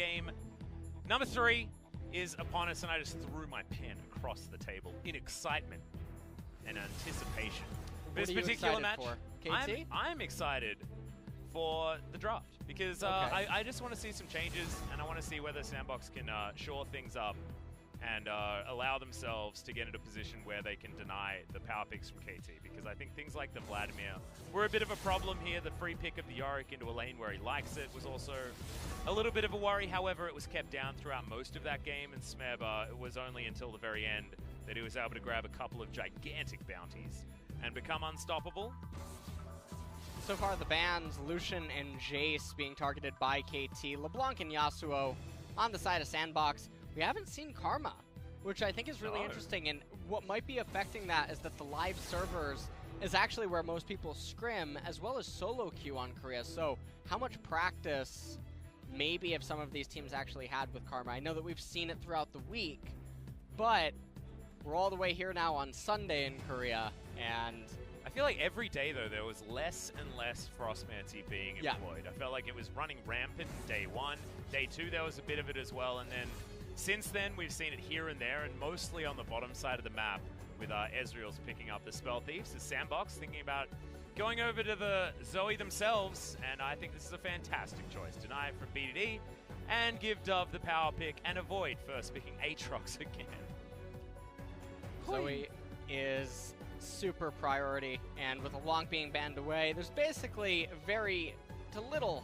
game number 3 is upon us, and I just threw my pen across the table in excitement and anticipation. What This are you particular excited match, for? KT? I'm excited for the draft because I just want to see some changes, and I want to see whether SANDBOX can shore things up and allow themselves to get into a position where they can deny the power picks from KT, because I think things like the Vladimir were a bit of a problem here. The free pick of the Yorick into a lane where he likes it was also a little bit of a worry. However, it was kept down throughout most of that game, and Smeb, it was only until the very end that he was able to grab a couple of gigantic bounties and become unstoppable. So far, the bans, Lucian and Jace being targeted by KT, LeBlanc and Yasuo on the side of SANDBOX. We haven't seen Karma, which I think is really interesting, and what might be affecting that is that the live servers is actually where most people scrim, as well as solo queue on Korea. So how much practice maybe if some of these teams actually had with Karma? I know that we've seen it throughout the week, but we're all the way here now on Sunday in Korea, and I feel like every day, though, there was less and less Frostmancy being employed. I felt like it was running rampant day 1. Day 2, there was a bit of it as well, and then since then, we've seen it here and there, and mostly on the bottom side of the map, with Ezreal's picking up the Spell Thieves. Is SANDBOX thinking about going over to the Zoe themselves, and I think this is a fantastic choice. Deny it from BDD, and give Dove the power pick, and avoid first picking Aatrox again. Zoe is super priority, and with LeBlanc being banned away, there's basically very to little.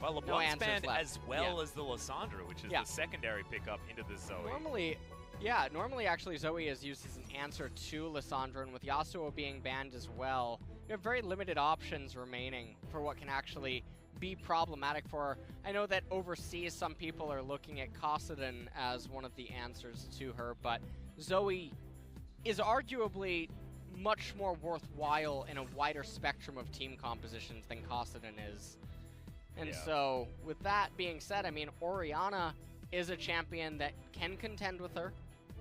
Well, LeBlanc's banned left. as well as the Lissandra, which is the secondary pickup into the Zoe. Normally actually Zoe is used as an answer to Lissandra, and with Yasuo being banned as well, you have very limited options remaining for what can actually be problematic for her. I know that overseas some people are looking at Kassadin as one of the answers to her, but Zoe is arguably much more worthwhile in a wider spectrum of team compositions than Kassadin is. And so, with that being said, I mean, Orianna is a champion that can contend with her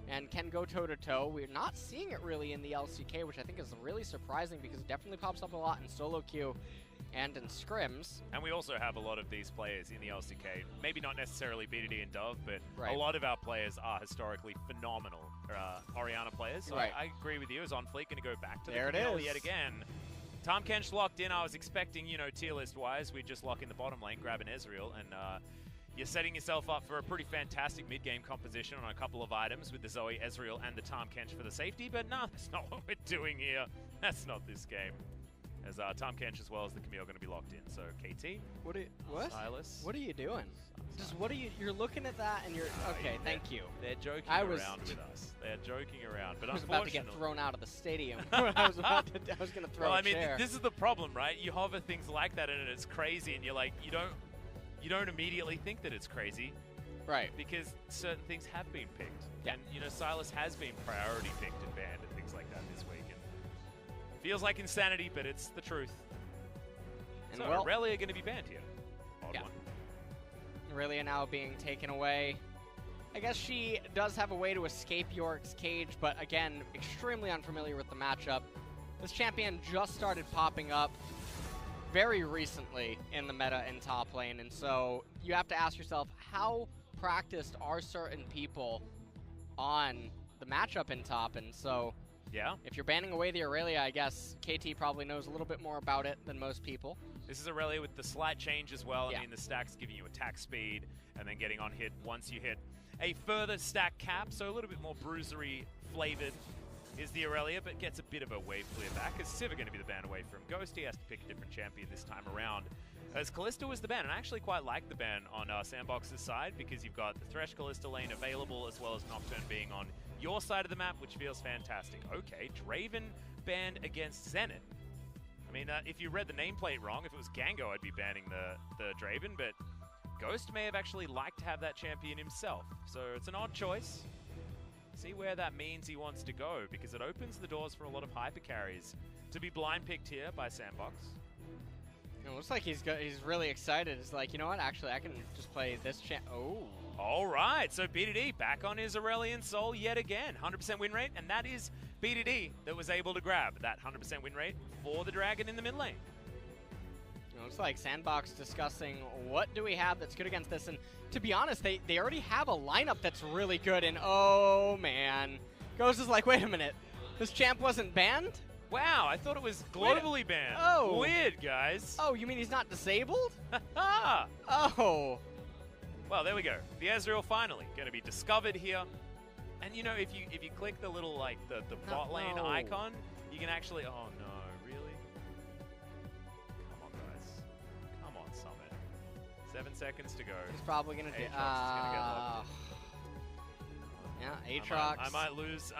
and can go toe-to-toe. We're not seeing it really in the LCK, which I think is really surprising because it definitely pops up a lot in solo queue and in scrims. And we also have a lot of these players in the LCK, maybe not necessarily BDD and Dove, but a lot of our players are historically phenomenal Orianna players. So I agree with you. Is On Fleek going to go back to the Camille yet again? Tom Kench locked in. I was expecting, you know, tier list-wise, we'd just lock in the bottom lane, grab an Ezreal, and you're setting yourself up for a pretty fantastic mid-game composition on a couple of items with the Zoe, Ezreal, and the Tom Kench for the safety, but no, that's not what we're doing here. That's not this game. As Tom Kench as well as the Camille going to be locked in. So, KT, Silas. What are you doing? Just you're looking at that and you're, okay, thank you. They're joking around with us. They're joking around, but I was about to get thrown out of the stadium. I was going to throw a chair. This is the problem, right? You hover things like that and it's crazy, and you're like, you don't immediately think that it's crazy. Right. Because certain things have been picked. Yeah. And, you know, Silas has been priority picked and banned and things like that this week. And feels like insanity, but it's the truth. And so Aurelia going to be banned here. Odd one. Aurelia now being taken away. I guess she does have a way to escape Yorick's cage, but again, extremely unfamiliar with the matchup. This champion just started popping up very recently in the meta in top lane, and so you have to ask yourself, how practiced are certain people on the matchup in top? And so if you're banning away the Aurelia, I guess KT probably knows a little bit more about it than most people. This is Aurelia with the slight change as well. I mean, the stack's giving you attack speed and then getting on hit once you hit a further stack cap, so a little bit more bruisery flavored is the Aurelia, but gets a bit of a wave clear back. Is Sivir going to be the ban away from Ghost? He has to pick a different champion this time around, as Kalista was the ban, and I actually quite like the ban on SANDBOX's side, because you've got the Thresh Kalista lane available, as well as Nocturne being on your side of the map, which feels fantastic. Okay, Draven banned against Zenith. I mean, if you read the nameplate wrong, if it was Gango, I'd be banning the Draven, but Ghost may have actually liked to have that champion himself. So it's an odd choice. See where that means he wants to go, because it opens the doors for a lot of hyper carries to be blind picked here by SANDBOX. It looks like he's really excited. It's like, you know what? Actually, I can just play this champ. Oh. All right. So BDD back on his Aurelian Soul yet again. 100% win rate, and that is BDD that was able to grab that 100% win rate for the Dragon in the mid lane. Looks like SANDBOX discussing what do we have that's good against this, and to be honest, they already have a lineup that's really good, and oh man. Ghost is like, wait a minute, this champ wasn't banned? Wow, I thought it was globally banned. Oh. Weird, guys. Oh, you mean he's not disabled? Ha! Oh. Well, there we go. The Ezreal finally going to be discovered here. And you know, if you click the little, like, the bot lane icon, you can actually... Oh, no. Really? Come on, guys. Come on, Summit. 7 seconds to go. He's probably going to do... Yeah, Aatrox. I might lose.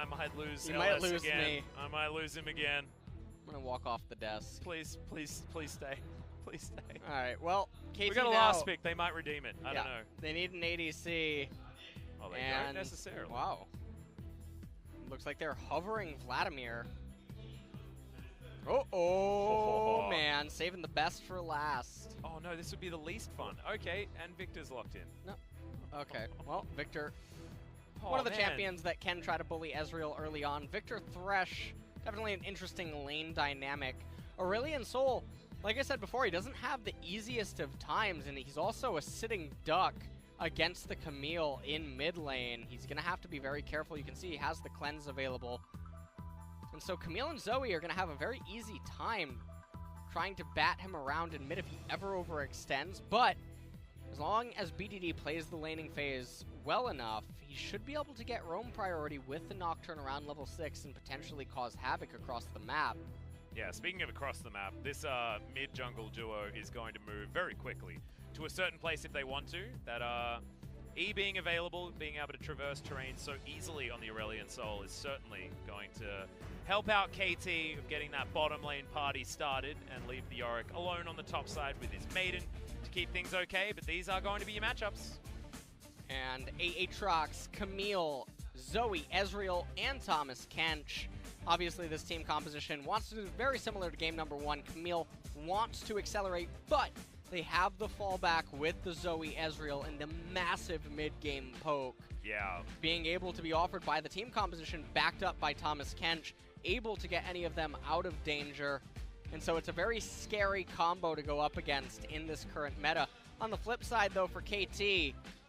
You LS might lose again. me. I might lose him again. I'm gonna walk off the desk. Please stay. Please stay. All right. Well, KT we got a last pick. They might redeem it. I don't know. They need an ADC. Oh, they don't necessarily. Wow. Looks like they're hovering Vladimir. Oh man, saving the best for last. Oh no, this would be the least fun. Okay, and Victor's locked in. No. Okay. Well, Victor. One of the champions that can try to bully Ezreal early on. Victor Thresh, definitely an interesting lane dynamic. Aurelion Sol, like I said before, he doesn't have the easiest of times, and he's also a sitting duck against the Camille in mid lane. He's going to have to be very careful. You can see he has the cleanse available. And so Camille and Zoe are going to have a very easy time trying to bat him around in mid if he ever overextends, but as long as BDD plays the laning phase well enough, he should be able to get roam priority with the Nocturne around level 6 and potentially cause havoc across the map. Yeah, speaking of across the map, this mid-jungle duo is going to move very quickly to a certain place if they want to. That E being available, being able to traverse terrain so easily on the Aurelion Sol is certainly going to help out KT of getting that bottom lane party started and leave the Yorick alone on the top side with his Maiden to keep things okay, but these are going to be your matchups. And Aatrox, Camille, Zoe, Ezreal, and Thomas Kench. Obviously, this team composition wants to do very similar to game number 1. Camille wants to accelerate, but they have the fallback with the Zoe, Ezreal, and the massive mid-game poke. Yeah. Being able to be offered by the team composition, backed up by Thomas Kench, able to get any of them out of danger. And so it's a very scary combo to go up against in this current meta. On the flip side, though, for KT,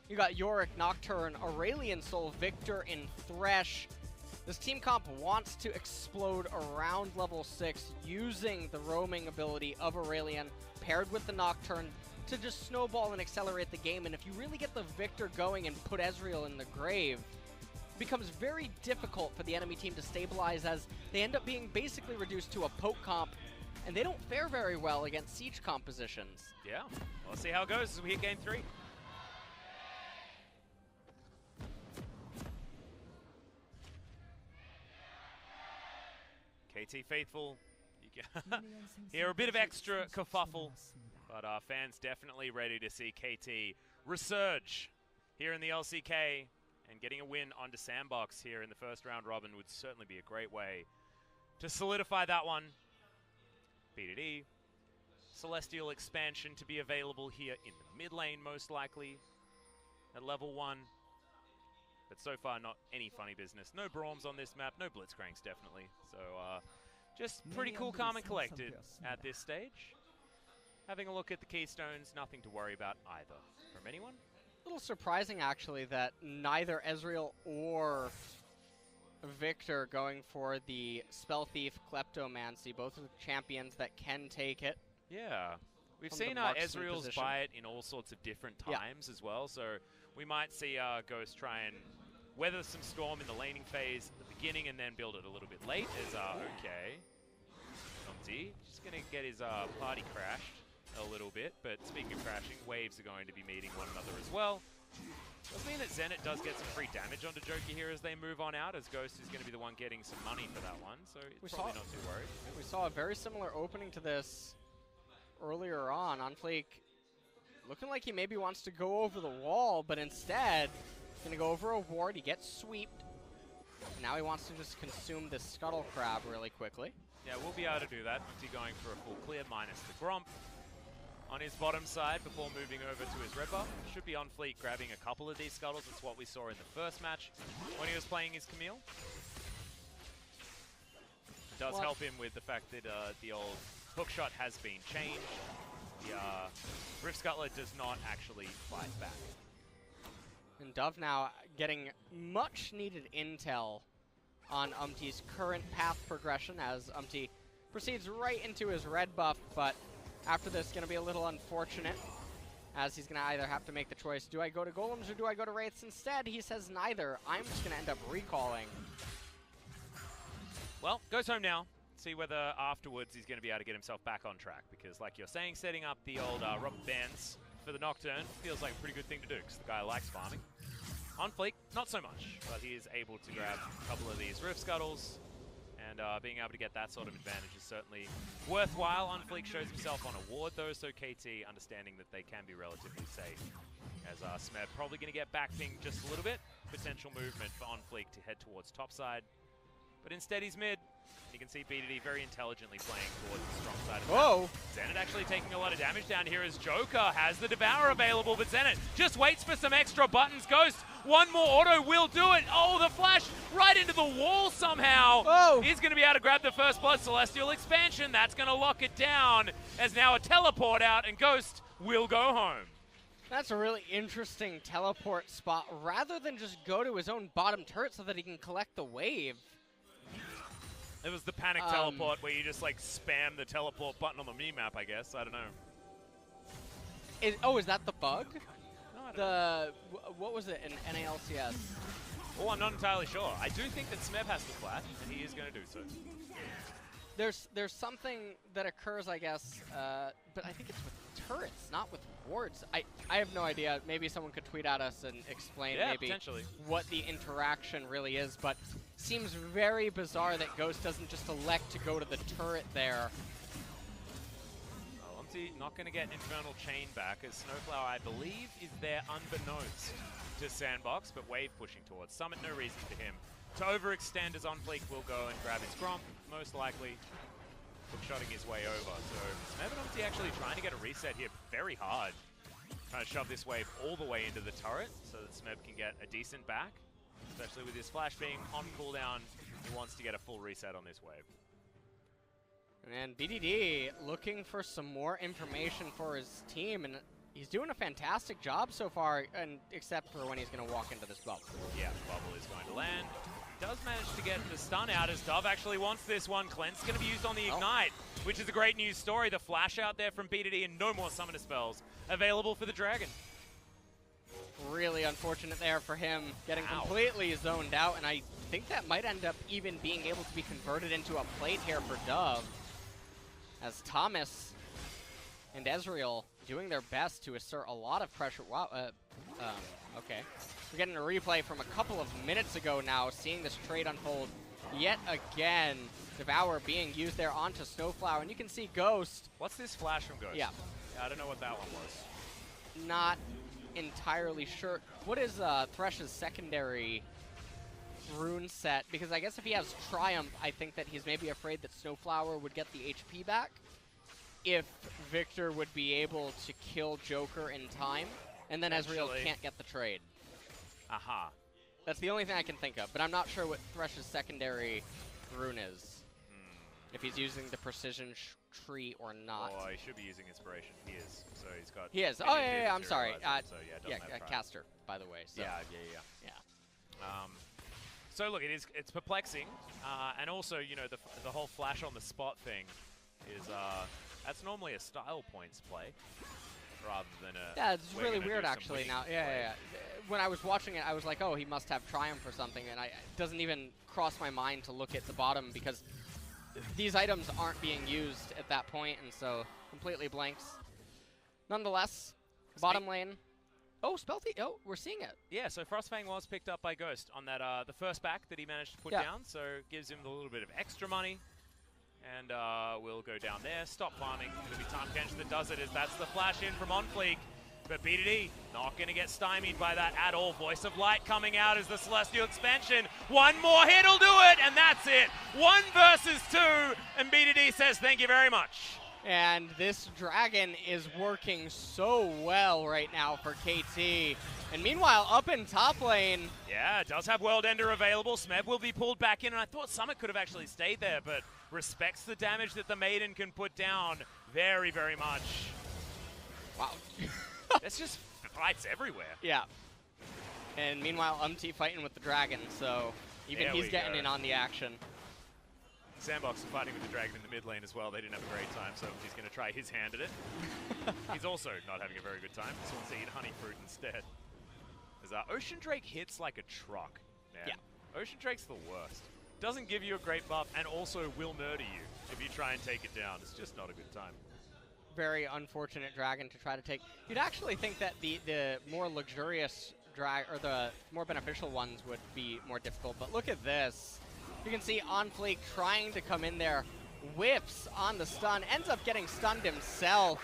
you got Yorick, Nocturne, Aurelion Sol, Victor, and Thresh. This team comp wants to explode around level 6 using the roaming ability of Aurelion paired with the Nocturne to just snowball and accelerate the game. And if you really get the Victor going and put Ezreal in the grave, it becomes very difficult for the enemy team to stabilize as they end up being basically reduced to a poke comp, and they don't fare very well against siege compositions. Yeah, we'll see how it goes as we hit game 3. KT faithful, you hear a bit of extra kerfuffle, but fans definitely ready to see KT resurge here in the LCK, and getting a win onto SANDBOX here in the first round robin would certainly be a great way to solidify that one. BDD, Celestial expansion to be available here in the mid lane most likely at level 1. But so far, not any funny business. No Brahms on this map, no Blitzcranks, definitely. So, just pretty cool, calm, and collected at this stage. Having a look at the keystones, nothing to worry about either. From anyone? A little surprising, actually, that neither Ezreal or Victor going for the Spell Thief Kleptomancy, both of the champions that can take it. Yeah. We've seen Ezreal's buy it in all sorts of different times as well, so we might see Ghost try and weather some storm in the laning phase at the beginning and then build it a little bit late as, okay. Umti, just going to get his party crashed a little bit, but speaking of crashing, waves are going to be meeting one another as well. Does mean that Zenit does get some free damage onto Joker here as they move on out, as Ghost is going to be the one getting some money for that one, so he's probably not too worried. We saw a very similar opening to this earlier on Fleek, looking like he maybe wants to go over the wall, but instead, he's going to go over a ward, he gets sweeped. Now he wants to just consume this Scuttle Crab really quickly. Yeah, we'll be able to do that. He's going for a full clear minus the Gromp on his bottom side before moving over to his red buff. Should be on Fleek grabbing a couple of these Scuttles. That's what we saw in the first match when he was playing his Camille. It does help him with the fact that the old hookshot has been changed. The Rift Scuttler does not actually fight back. And Dove now getting much needed intel on Umti's current path progression as Umti proceeds right into his red buff, but after this going to be a little unfortunate as he's going to either have to make the choice, do I go to Golems or do I go to Wraiths? Instead, he says neither. I'm just going to end up recalling. Well, goes home now. See whether afterwards he's going to be able to get himself back on track, because like you're saying, setting up the old rubber bands for the Nocturne feels like a pretty good thing to do, because the guy likes farming. On Fleek, not so much, but he is able to grab a couple of these Rift Scuttles, and being able to get that sort of advantage is certainly worthwhile. On Fleek shows himself on a ward though, so KT understanding that they can be relatively safe. As Smeb probably going to get back pinged just a little bit. Potential movement for On Fleek to head towards topside. But instead he's mid. You can see BDD very intelligently playing towards the strong side of the map. Zenit actually taking a lot of damage down here as Joker has the Devour available, but Zenit just waits for some extra buttons. Ghost, one more auto will do it. Oh, the flash right into the wall somehow. He's going to be able to grab the first blood. Celestial expansion, that's going to lock it down as now a teleport out, and Ghost will go home. That's a really interesting teleport spot, rather than just go to his own bottom turret so that he can collect the wave. It was the panic teleport where you just like spam the teleport button on the mini-map, I guess. I don't know. Is that the bug? No, I don't know. What was it in NALCS? Oh, I'm not entirely sure. I do think that Smeb has to flash, and he is going to do so. There's something that occurs, I guess, but I think it's with turrets, not with wards. I have no idea. Maybe someone could tweet at us and explain maybe what the interaction really is, but seems very bizarre that Ghost doesn't just elect to go to the turret there. Well, Umti not going to get Infernal Chain back, as Snowflower, I believe, is there unbeknownst to SANDBOX, but Wave pushing towards Summit, no reason for him to overextend, as On Fleek will go and grab his Gromp, most likely hookshotting his way over. So Smeb and Umti actually trying to get a reset here very hard. Trying to shove this wave all the way into the turret so that Smeb can get a decent back. Especially with his flash being on cooldown, he wants to get a full reset on this wave. And BDD looking for some more information for his team, and he's doing a fantastic job so far, and except for when he's going to walk into this bubble. Yeah, bubble is going to land. Does manage to get the stun out as Dove actually wants this one. Cleanse going to be used on the Ignite, which is a great news story. The flash out there from BDD and no more summoner spells available for the Dragon. Really unfortunate there for him, getting completely zoned out, and I think that might end up even being able to be converted into a plate here for Dove, as Thomas and Ezreal doing their best to assert a lot of pressure. Wow, okay. We're getting a replay from a couple of minutes ago now, seeing this trade unfold yet again. Devour being used there onto Snowflower, and you can see Ghost. What's this flash from Ghost? Yeah. I don't know what that one was. Not entirely sure. What is Thresh's secondary rune set? Because I guess if he has Triumph, I think that he's maybe afraid that Snowflower would get the HP back if Victor would be able to kill Joker in time, and then Ezreal can't get the trade. Aha. That's the only thing I can think of, but I'm not sure what Thresh's secondary rune is. If he's using the precision tree or not. Oh, he should be using Inspiration. He is. So he's got... He is. Oh, yeah, I'm sorry. So, yeah, caster, by the way. So. Yeah. So, look, it's perplexing. And also, you know, the whole flash on the spot thing is... that's normally a style points play, rather than a... Yeah, it's really weird, actually, now. Yeah. When I was watching it, I was like, oh, he must have Triumph or something, and it doesn't even cross my mind to look at the bottom, because these items aren't being used at that point, and so completely blanks. Nonetheless, bottom lane. Oh, Spelty. Oh, we're seeing it. Yeah, so Frostfang was picked up by Ghost on that the first back that he managed to put down, so gives him a little bit of extra money. And we'll go down there, stop farming. It'll be Time Kench that does it, as that's the flash in from On Fleek. But BDD not going to get stymied by that at all. Voice of Light coming out as the Celestial expansion. One more hit will do it, and that's it. 1 versus 2, and BDD says thank you very much. And this Dragon is working so well right now for KT. And meanwhile, up in top lane... Yeah, it does have World Ender available. Smeb will be pulled back in, and I thought Summit could have actually stayed there, but respects the damage that the Maiden can put down very, very much. Wow. There's just fights everywhere. Yeah. And meanwhile, fighting with the dragon, so even he's getting in on the action. SANDBOX is fighting with the dragon in the mid lane as well. They didn't have a great time, so he's going to try his hand at it. He's also not having a very good time. He wants to eat honey fruit instead. As Ocean Drake hits like a truck, man. Yeah. Ocean Drake's the worst. Doesn't give you a great buff and also will murder you if you try and take it down. It's just not a good time. Very unfortunate dragon to try to take. You'd actually think that the more luxurious or the more beneficial ones would be more difficult, but look at this. You can see OnFleek trying to come in there, whiffs on the stun, ends up getting stunned himself,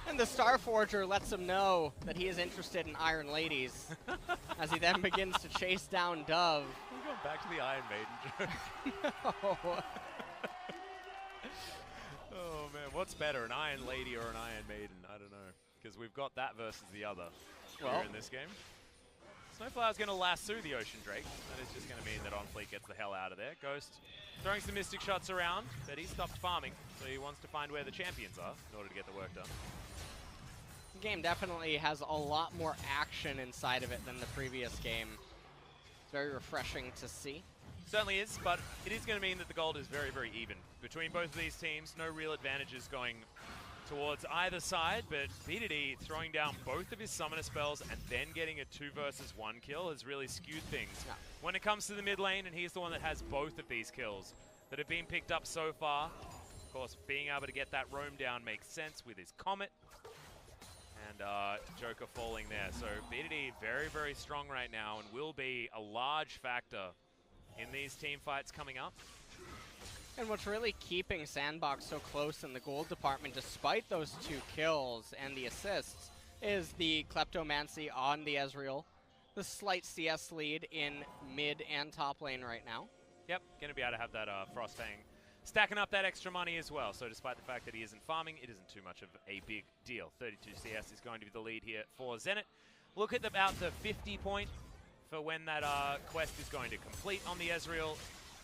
and the Starforger lets him know that he is interested in Iron Ladies as he then begins to chase down Dove. We're going back to the Iron Maiden joke. No. Oh man, what's better, an Iron Lady or an Iron Maiden? I don't know, because we've got that versus the other here in this game. Snowflower's going to lasso the Ocean Drake. That is just going to mean that OnFleek gets the hell out of there. Ghost throwing some Mystic Shots around, but he stopped farming, so he wants to find where the champions are in order to get the work done. The game definitely has a lot more action inside of it than the previous game. It's very refreshing to see. Certainly is, but it is going to mean that the gold is very, very even between both of these teams. No real advantages going towards either side, but BDD throwing down both of his summoner spells and then getting a 2 versus 1 kill has really skewed things. Yeah. When it comes to the mid lane, and he's the one that has both of these kills that have been picked up so far. Of course, being able to get that roam down makes sense with his Comet. And Joker falling there. So BDD very, very strong right now and will be a large factor in these team fights coming up. And what's really keeping SANDBOX so close in the gold department, despite those 2 kills and the assists, is the Kleptomancy on the Ezreal. The slight CS lead in mid and top lane right now. Yep, going to be able to have that Frostfang stacking up that extra money as well. So despite the fact that he isn't farming, it isn't too much of a big deal. 32 CS is going to be the lead here for Zenit. Look at about the 50 point for when that quest is going to complete on the Ezreal,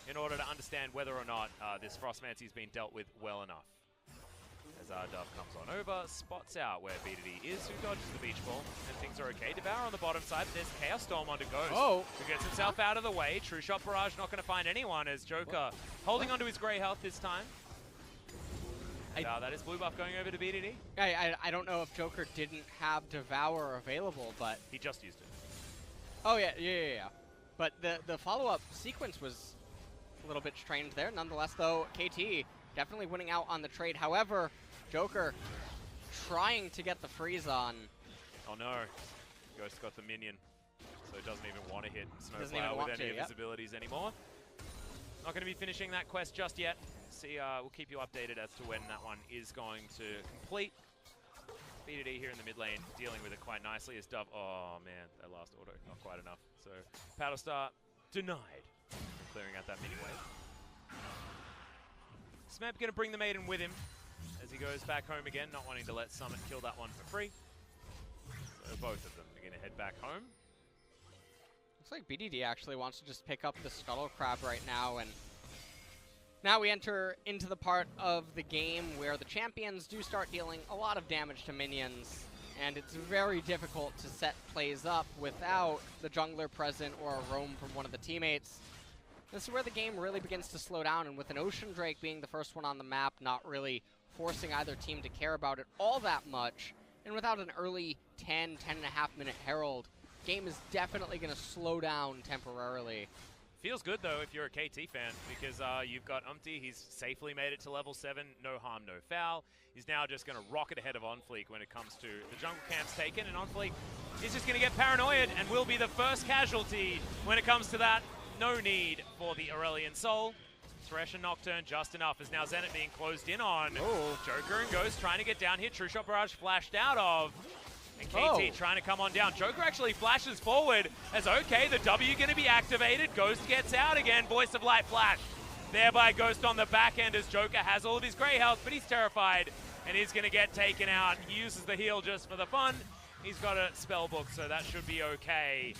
in order to understand whether or not this Frostmancy has been dealt with well enough. As Dove comes on over, spots out where BDD is, who dodges the beach ball, and things are okay. Devour on the bottom side, but there's Chaos Storm onto Ghost, who gets himself out of the way. True Shot Barrage not going to find anyone as Joker holding onto his grey health this time. That is blue buff going over to BDD. I don't know if Joker didn't have Devour available, but... He just used it. Oh, yeah. But the follow-up sequence was a little bit strained there. Nonetheless, though, KT definitely winning out on the trade. However, Joker trying to get the freeze on. Oh no, Ghost got the minion, so he doesn't even want to hit Snowflower with any of his abilities anymore. Not going to be finishing that quest just yet. See, we'll keep you updated as to when that one is going to complete. BDD here in the mid lane dealing with it quite nicely as Dove. Oh man, that last auto, not quite enough. So, Paddlestar denied. Clearing out that mini wave. Smeb going to bring the maiden with him as he goes back home again, not wanting to let Summit kill that one for free. So both of them are going to head back home. Looks like BDD actually wants to just pick up the Scuttle Crab right now, and now we enter into the part of the game where the champions do start dealing a lot of damage to minions, and it's very difficult to set plays up without the jungler present or a roam from one of the teammates. This is where the game really begins to slow down, and with an Ocean Drake being the first one on the map, not really forcing either team to care about it all that much, and without an early 10.5 minute Herald, game is definitely going to slow down temporarily. Feels good, though, if you're a KT fan, because you've got Umpty. He's safely made it to level 7. No harm, no foul. He's now just going to rocket ahead of OnFleek when it comes to the jungle camps taken, and OnFleek is just going to get paranoid and will be the first casualty when it comes to that. No need for the Aurelian Soul. Thresh and Nocturne just enough as now Zenit being closed in on. Joker and Ghost trying to get down here. True Shot Barrage flashed out of. And KT trying to come on down. Joker actually flashes forward as okay, the W going to be activated. Ghost gets out again. Voice of Light flash. Thereby Ghost on the back end as Joker has all of his grey health, but he's terrified and he's going to get taken out. He uses the heal just for the fun. He's got a spell book, so that should be okay.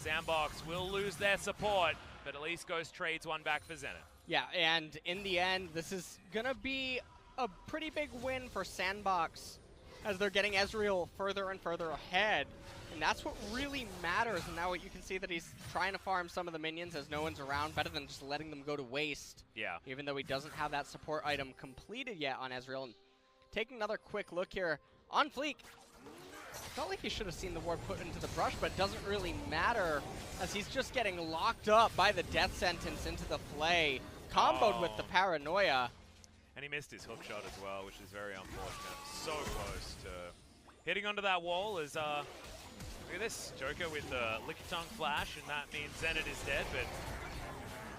SANDBOX will lose their support, but at least Ghost trades one back for Zenit. Yeah, and in the end, this is going to be a pretty big win for SANDBOX. as they're getting Ezreal further and further ahead. And that's what really matters. And now you can see that he's trying to farm some of the minions as no one's around, better than just letting them go to waste. Yeah. Even though he doesn't have that support item completed yet on Ezreal. And taking another quick look here on Fleek. Felt like he should have seen the ward put into the brush, but it doesn't really matter as he's just getting locked up by the death sentence into the flay, comboed with the paranoia. And he missed his hook shot as well, which is very unfortunate. So close to hitting onto that wall as, look at this, Joker with the Lick Your Tongue flash, and that means Zenit is dead, but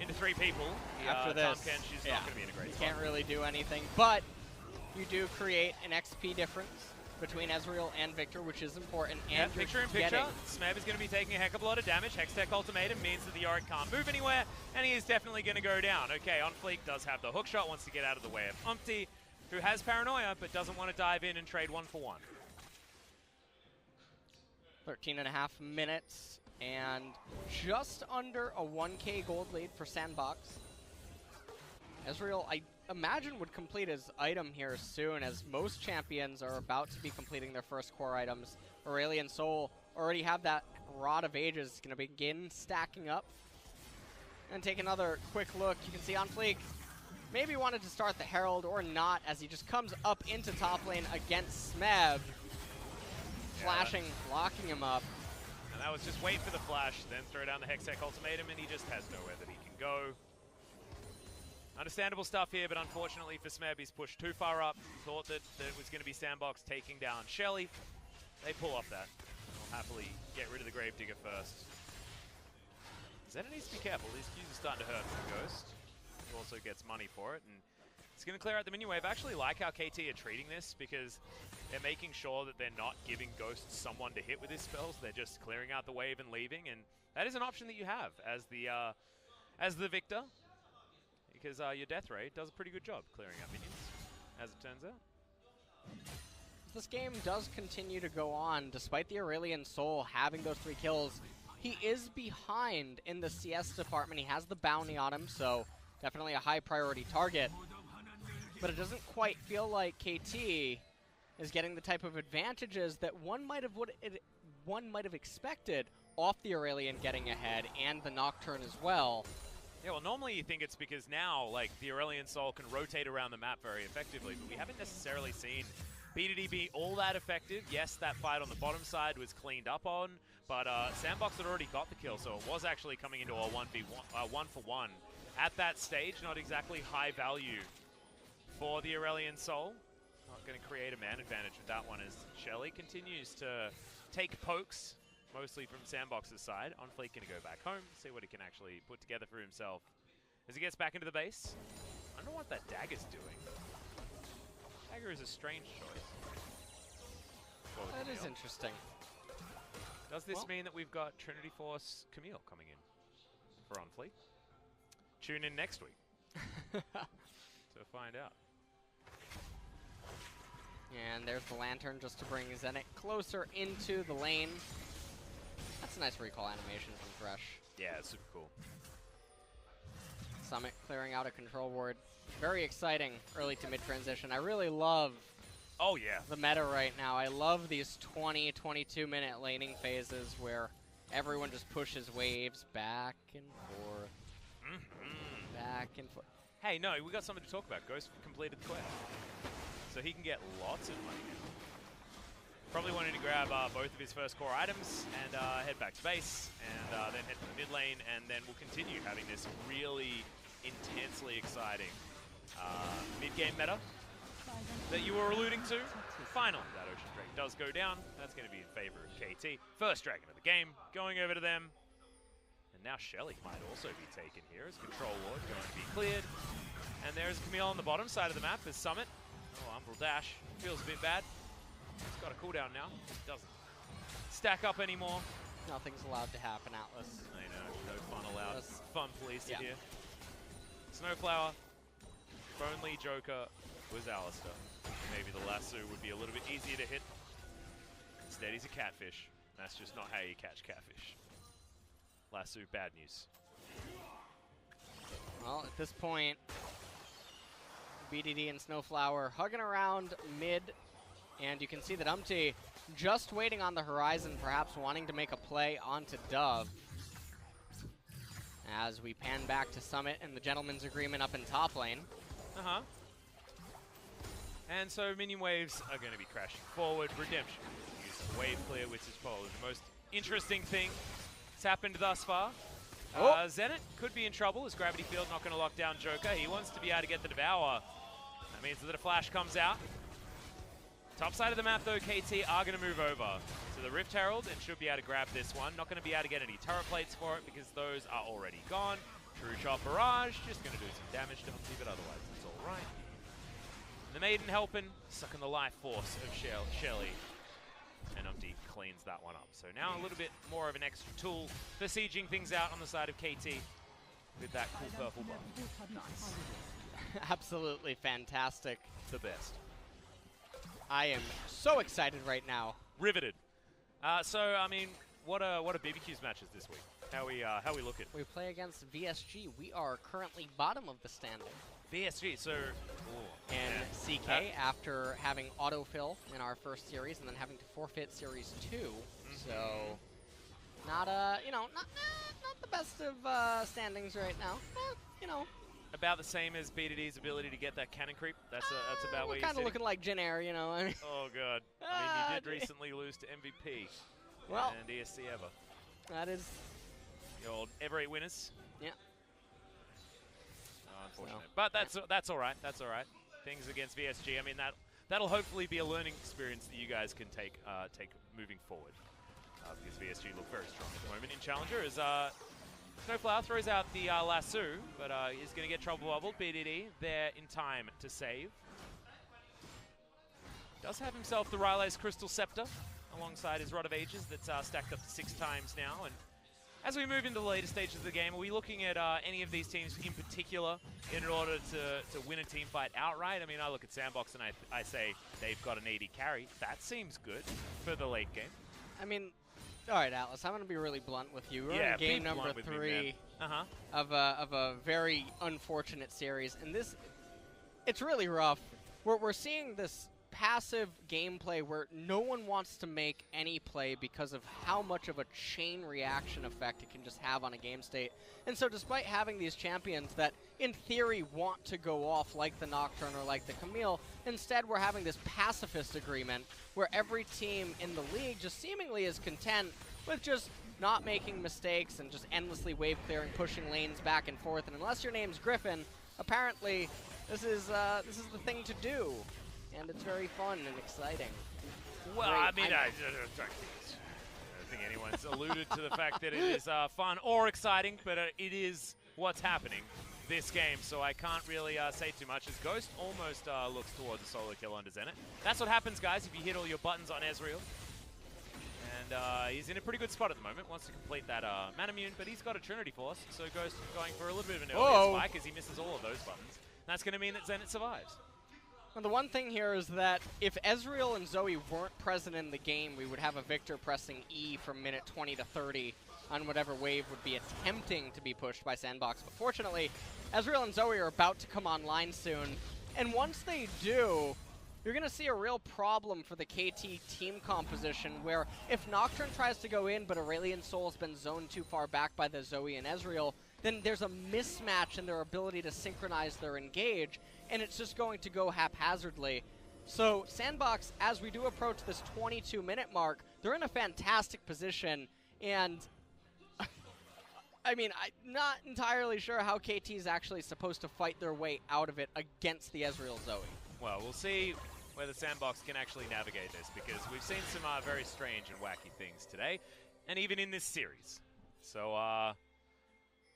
into 3 people. After this, Kench is not going to be in a great spot. Can't really do anything, but you do create an XP difference between Ezreal and Victor, which is important. Yeah, and picture in picture, Smeb is going to be taking a heck of a lot of damage. Hextech Ultimatum means that the Yorick can't move anywhere, and he is definitely going to go down. Okay, OnFleek does have the hook shot, wants to get out of the way of Umpty, who has Paranoia, but doesn't want to dive in and trade 1-for-1. 13.5 minutes, and just under a 1K gold lead for SANDBOX. Ezreal, I imagine, would complete his item here soon, as most champions are about to be completing their first core items. Aurelion Sol already have that Rod of Ages. It's going to begin stacking up. And take another quick look. You can see OnFleek maybe wanted to start the Herald or not, as he just comes up into top lane against Smeb. Flashing, locking him up. And that was just wait for the flash, then throw down the Hextech Ultimatum, and he just has nowhere that he can go. Understandable stuff here, but unfortunately for Smeb, he's pushed too far up. Thought that it was going to be SANDBOX taking down Shelly. They pull off that. They'll happily get rid of the Gravedigger first. Zenit needs to be careful. These Qs are starting to hurt from Ghost. He also gets money for it, and it's going to clear out the minion wave. I actually like how KT are treating this, because they're making sure that they're not giving Ghost someone to hit with his spells. They're just clearing out the wave and leaving, and that is an option that you have as the Victor. Because your Death Ray does a pretty good job clearing out minions, as it turns out. This game does continue to go on, despite the Aurelion Sol having those 3 kills. He is behind in the CS department. He has the bounty on him, so definitely a high priority target. But it doesn't quite feel like KT is getting the type of advantages that one might have expected off the Aurelion getting ahead and the Nocturne as well. Yeah, well, normally you think it's because now, like, the Aurelion Sol can rotate around the map very effectively, but we haven't necessarily seen B2D be all that effective. Yes, that fight on the bottom side was cleaned up on, but SANDBOX had already got the kill, so it was actually coming into a 1-for-1 at that stage. Not exactly high value for the Aurelion Sol. Not going to create a man advantage with that one, as Shelly continues to take pokes, mostly from SANDBOX's side. OnFleek going to go back home, see what he can actually put together for himself as he gets back into the base. I don't know what that dagger's doing. Dagger is a strange choice. That is interesting. Does this mean that we've got Trinity Force Camille coming in for OnFleek? Tune in next week to find out. And there's the Lantern just to bring Zenit closer into the lane. That's a nice recall animation from Thresh. Yeah, it's super cool. Summit clearing out a control ward. Very exciting early to mid transition. I really love the meta right now. I love these 20, 22-minute laning phases where everyone just pushes waves back and forth. Back and forth. Hey, no, we got something to talk about. Ghost completed the quest, so he can get lots of money now. Probably wanting to grab both of his first core items and head back to base, and then head to the mid lane, and then we'll continue having this really intensely exciting mid-game meta that you were alluding to. Finally, that Ocean Drake does go down. That's going to be in favor of KT. First dragon of the game, going over to them. And now Shelly might also be taken here as control ward going to be cleared. And there's Camille on the bottom side of the map as Summit. Oh, Umbral Dash. Feels a bit bad. It's got a cooldown now. It doesn't stack up anymore. Nothing's allowed to happen, Atlas. I know. No fun allowed. Fun police here. Snowflower. If only Joker was Alistair, maybe the lasso would be a little bit easier to hit. Instead, he's a catfish. That's just not how you catch catfish. Lasso, bad news. Well, at this point, BDD and Snowflower hugging around mid And you can see that Umpty just waiting on the horizon, perhaps wanting to make a play onto Dove. As we pan back to Summit and the gentleman's agreement up in top lane. And so minion waves are going to be crashing forward. Redemption uses the wave clear, which is probably the most interesting thing that's happened thus far. Zenit could be in trouble as Gravity Field not going to lock down Joker. He wants to be able to get the Devour. That means that a flash comes out. Top side of the map, though, KT are going to move over to the Rift Herald and should be able to grab this one. Not going to be able to get any turret plates for it because those are already gone. True Shot Barrage, just going to do some damage to Umpty, but otherwise it's all right. And the Maiden helping, sucking the life force of Shelly. And Umpty cleans that one up. So now a little bit more of an extra tool for sieging things out on the side of KT with that cool purple buff. Nice. Absolutely fantastic. The best. I am so excited right now. Riveted. So I mean, what are BBQ's matches this week? How we looking? We play against VSG. We are currently bottom of the standing. VSG. So. And CK after having autofill in our first series and then having to forfeit series 2. So not not the best of standings right now. You know. About the same as B2D's ability to get that cannon creep. That's about where you're kind of looking like Jin Air, you know. I mean, oh god. I mean, you did recently lose to MVP. Well, and ESC ever. That is the old ever 8 winners. Yeah. Unfortunate, but that's all right. That's all right. Things against VSG. I mean, that'll hopefully be a learning experience that you guys can take moving forward. Because VSG look very strong at the moment in Challenger. As Snowflower throws out the lasso, but he's going to get trouble bubbled. BDD there in time to save. Does have himself the Ryle's Crystal Scepter alongside his Rod of Ages that's stacked up to 6 times now. And as we move into the later stages of the game, are we looking at any of these teams in particular in order to win a team fight outright? I mean, I look at SANDBOX and I say they've got an AD carry. That seems good for the late game. I mean, all right, Atlas, I'm going to be really blunt with you. We're in game number 3 of a very unfortunate series. And it's really rough. We're seeing this passive gameplay where no one wants to make any play because of how much of a chain reaction effect it can just have on a game state. And so despite having these champions that in theory want to go off like the Nocturne or like the Camille, instead we're having this pacifist agreement where every team in the league just seemingly is content with just not making mistakes and just endlessly wave clearing, pushing lanes back and forth. And unless your name's Griffin, apparently this is the thing to do. And it's very fun and exciting. Well, I mean, I don't think anyone's alluded to the fact that it is fun or exciting, but it is what's happening this game, so I can't really say too much, as Ghost almost looks towards a solo kill under Zenit. That's what happens, guys, if you hit all your buttons on Ezreal. And he's in a pretty good spot at the moment, wants to complete that Manamune, but he's got a Trinity Force, so Ghost going for a little bit of an earlier spike as he misses all of those buttons. That's going to mean that Zenit survives. Well, the one thing here is that if Ezreal and Zoe weren't present in the game, we would have a Victor pressing E from minute 20 to 30 on whatever wave would be attempting to be pushed by SANDBOX. But fortunately, Ezreal and Zoe are about to come online soon. And once they do, you're going to see a real problem for the KT team composition, where if Nocturne tries to go in, but Aurelion Sol's been zoned too far back by the Zoe and Ezreal, then there's a mismatch in their ability to synchronize their engage, and it's just going to go haphazardly. So SANDBOX, as we do approach this 22-minute mark, they're in a fantastic position, and I mean, I'm not entirely sure how KT is actually supposed to fight their way out of it against the Ezreal Zoe. Well, we'll see whether SANDBOX can actually navigate this, because we've seen some very strange and wacky things today, and even in this series. So,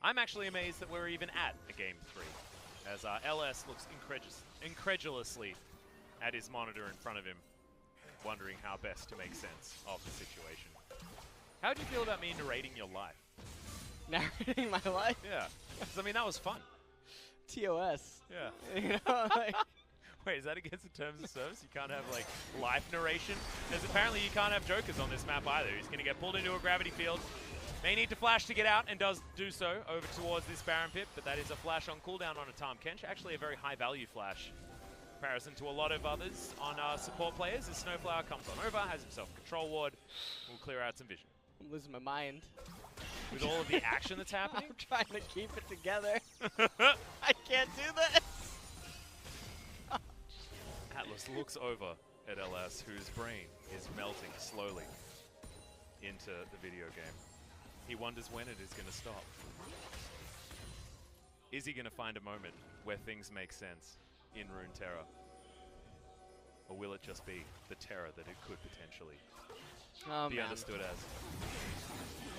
I'm actually amazed that we're even at a Game 3, as LS looks incredulously at his monitor in front of him, wondering how best to make sense of the situation. How do you feel about me narrating your life? Narrating my life? Yeah. I mean, that was fun. TOS. Yeah. You know, like... Wait, is that against the terms of service? You can't have, like, life narration? Because apparently you can't have jokers on this map either. He's going to get pulled into a gravity field. May need to flash to get out, and does do so over towards this Baron Pit, but that is a flash on cooldown on a Tahm Kench. Actually a very high value flash comparison to a lot of others on support players, as Snowflower comes on over, has himself a control ward, will clear out some vision. I'm losing my mind. With all of the action that's happening? I'm trying to keep it together. I can't do this. Atlas looks over at LS, whose brain is melting slowly into the video game. He wonders when it is going to stop. Is he going to find a moment where things make sense in Runeterra? Or will it just be the terror that it could potentially be understood as?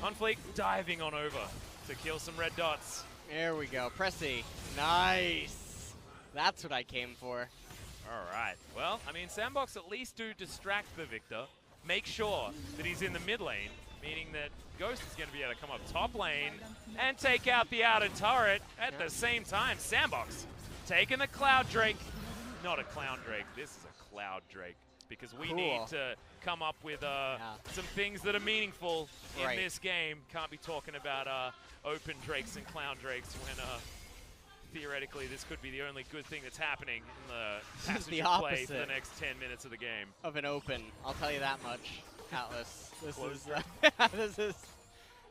Unfleek diving on over to kill some red dots. There we go. Press E. Nice. That's what I came for. All right. Well, I mean, SANDBOX at least do distract the Victor. Make sure that he's in the mid lane, meaning that Ghost is going to be able to come up top lane and take out the outer turret at the same time. SANDBOX taking the Cloud Drake. Not a Clown Drake. This is a Cloud Drake, because we need to come up with some things that are meaningful in this game. Can't be talking about open Drakes and Clown Drakes when theoretically this could be the only good thing that's happening in the passage of play for the next 10 minutes of the game. Of an open, I'll tell you that much, Atlas.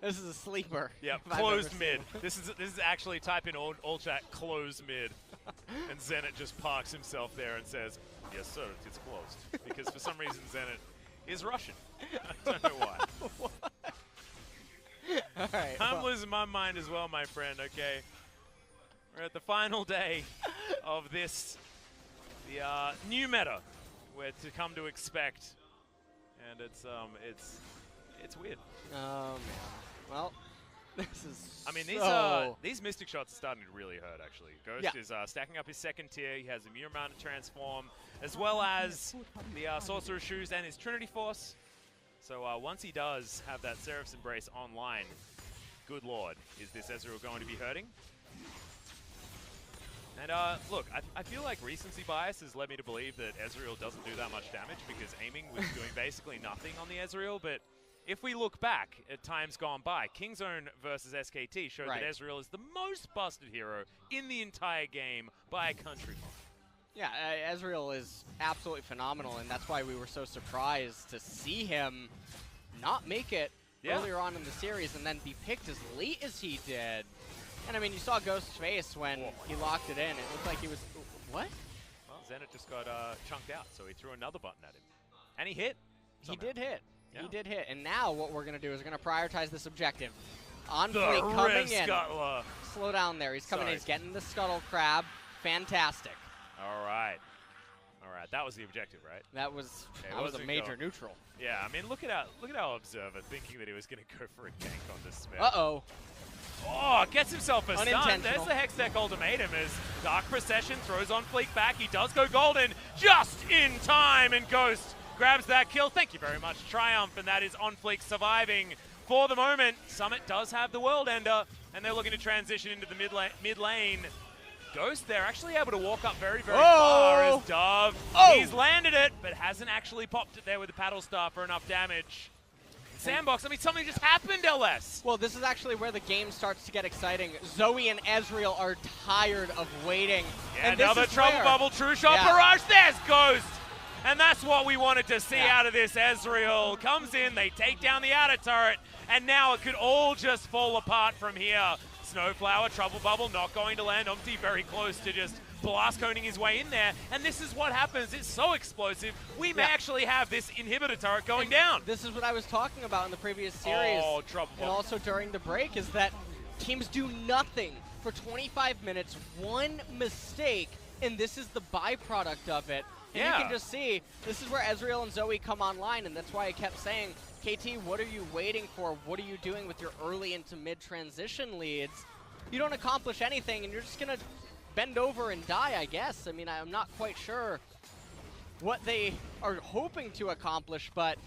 This is a sleeper. Yeah, closed mid. This is actually, type in all chat, closed mid. And Zenit just parks himself there and says, yes sir, it's closed. Because for some reason Zenit is Russian. I don't know why. All right, I'm losing my mind as well, my friend, okay? We're at the final day of this, the new meta, we're to come to expect. And it's weird. Oh man. Well, this is. I mean, these Mystic shots are starting to really hurt. Actually, Ghost is stacking up his second tier. He has a mere amount of transform, as well as the Sorcerer's Shoes and his Trinity Force. So once he does have that Seraph's Embrace online, good lord, is this Ezreal going to be hurting? And look, I feel like recency bias has led me to believe that Ezreal doesn't do that much damage, because aiming was doing basically nothing on the Ezreal. But if we look back at times gone by, Kingzone versus SKT showed that Ezreal is the most busted hero in the entire game by a country mile. Yeah, Ezreal is absolutely phenomenal, and that's why we were so surprised to see him not make it earlier on in the series and then be picked as late as he did. And I mean, you saw Ghost's face when he locked it in. It looked like he was, what? Well, Zenit just got chunked out, so he threw another button at him. And he hit. He did hit. Yeah. He did hit. And now what we're going to do is we're going to prioritize this objective. Envoy coming in. Scuttler. Slow down there. He's coming in. He's getting the Scuttle Crab. Fantastic. All right. All right. That was the objective, right? That was a major neutral. Yeah, I mean, look at our Observer thinking that he was going to go for a gank on this Smith. Uh-oh. Oh, gets himself a stun. There's the Hextech ultimatum as Dark Procession throws on Fleek back. He does go golden just in time, and Ghost grabs that kill. Thank you very much, Triumph, and that is on Fleek surviving for the moment. Summit does have the World Ender, and they're looking to transition into the mid lane. Ghost, they're actually able to walk up very, very far as Dove. He's landed it, but hasn't actually popped it there with the Paddle Star for enough damage. SANDBOX, I mean, something just happened, LS. Well, this is actually where the game starts to get exciting. Zoe and Ezreal are tired of waiting. Yeah, and another Trouble Bubble, True Shot Barrage. There's Ghost. And that's what we wanted to see out of this. Ezreal comes in, they take down the outer turret, and now it could all just fall apart from here. Snowflower, Trouble Bubble, not going to land. Omti very close to just blast coning his way in there, and this is what happens. It's so explosive. We may actually have this inhibitor turret going down. This is what I was talking about in the previous series. Oh, Trouble Bubble. And also during the break, is that teams do nothing for 25 minutes, one mistake, and this is the byproduct of it. And you can just see, this is where Ezreal and Zoe come online, and that's why I kept saying, KT, what are you waiting for? What are you doing with your early into mid-transition leads? You don't accomplish anything, and you're just going to bend over and die, I guess. I mean, I'm not quite sure what they are hoping to accomplish, but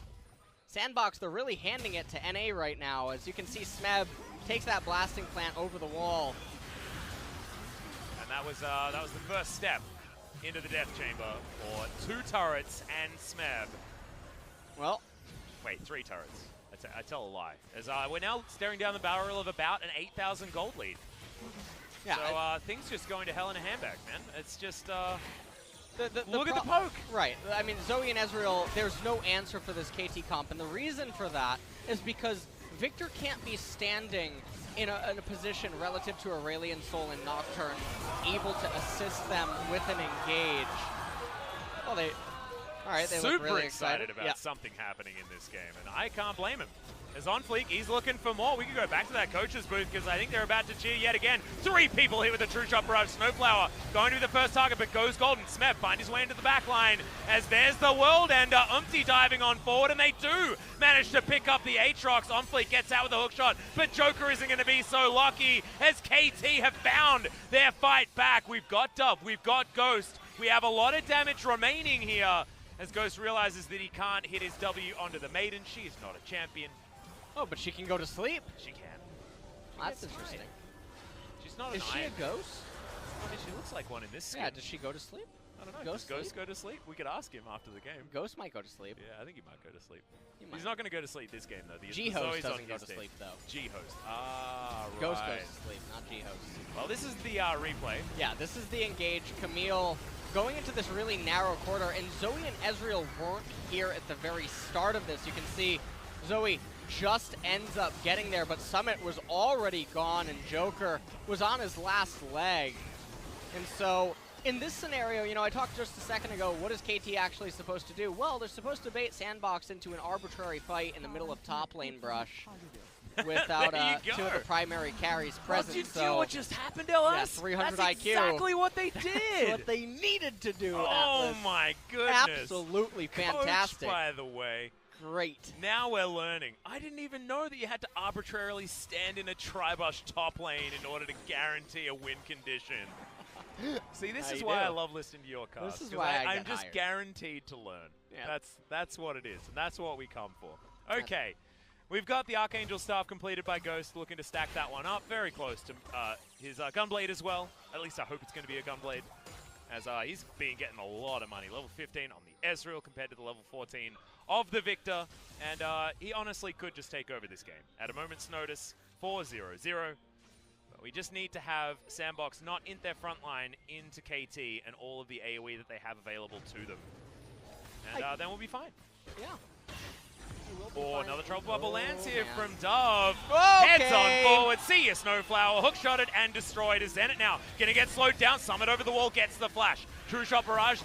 SANDBOX, they're really handing it to NA right now. As you can see, Smeb takes that blasting plant over the wall. And that was the first step into the death chamber for 2 turrets and Smeb. Well, wait, 3 turrets. I tell a lie. As we're now staring down the barrel of about an 8,000 gold lead. Yeah, so things just going to hell in a handbag, man. It's just Look at the poke. Right. I mean, Zoe and Ezreal, there's no answer for this KT comp, and the reason for that is because Victor can't be standing in a position relative to Aurelion Sol and Nocturne, able to assist them with an engage. Well, they look really excited about something happening in this game, and I can't blame him. As on Fleek, he's looking for more. We can go back to that coach's booth because I think they're about to cheer yet again. 3 people here with a true shot barrage. Snowflower going to be the first target, but goes golden. Smeb find his way into the back line as there's the world ender. Diving on forward, and they do manage to pick up the Aatrox. On Fleek gets out with a hook shot, but Joker isn't going to be so lucky as KT have found their fight back. We've got Dove, we've got Ghost. We have a lot of damage remaining here as Ghost realizes that he can't hit his W onto the Maiden. She is not a champion. Oh, but she can go to sleep. She can. That's interesting. She's not an Is she a ghost? I mean, she looks like one in this skin. Yeah, does she go to sleep? I don't know. Does Ghost go to sleep? We could ask him after the game. Ghost might go to sleep. Yeah, I think he might go to sleep. He's not going to go to sleep this game, though. G-Host doesn't go to sleep, though. G-Host. Ah, right. Ghost goes to sleep, not G-Host. Well, this is the replay. Yeah, this is the engage. Camille going into this really narrow corridor, and Zoe and Ezreal weren't here at the very start of this. You can see Zoe just ends up getting there, but Summit was already gone, and Joker was on his last leg. And so, in this scenario, you know, I talked just a second ago, what is KT actually supposed to do? Well, they're supposed to bait SANDBOX into an arbitrary fight in the middle of top lane brush without 2 of the primary carries present. Did you see what just happened to us? Yeah, 300 That's IQ. exactly what they did. That's what they needed to do. Oh Atlas. My goodness. Absolutely fantastic. Coach, by the way. Great. Now we're learning. I didn't even know that you had to arbitrarily stand in a Tribush top lane in order to guarantee a win condition. See, this is why I love listening to your cast. This is why I'm just guaranteed to learn. Yeah. That's what it is, and that's what we come for. Okay, we've got the Archangel staff completed by Ghost, looking to stack that one up. Very close to his Gunblade as well. At least I hope it's going to be a Gunblade, as he's been getting a lot of money. Level 15 on the Ezreal compared to the level 14 of the Victor, and he honestly could just take over this game. At a moment's notice, 4-0-0. But we just need to have SANDBOX not in their front line into KT and all of the AoE that they have available to them. And then we'll be fine. Yeah. Oh, another trouble bubble lands here from Dove. Okay. Heads on forward. See ya, Snowflower. Hook shotted and destroyed. Is Zenit now gonna get slowed down. Summit over the wall gets the flash. True shot barrage.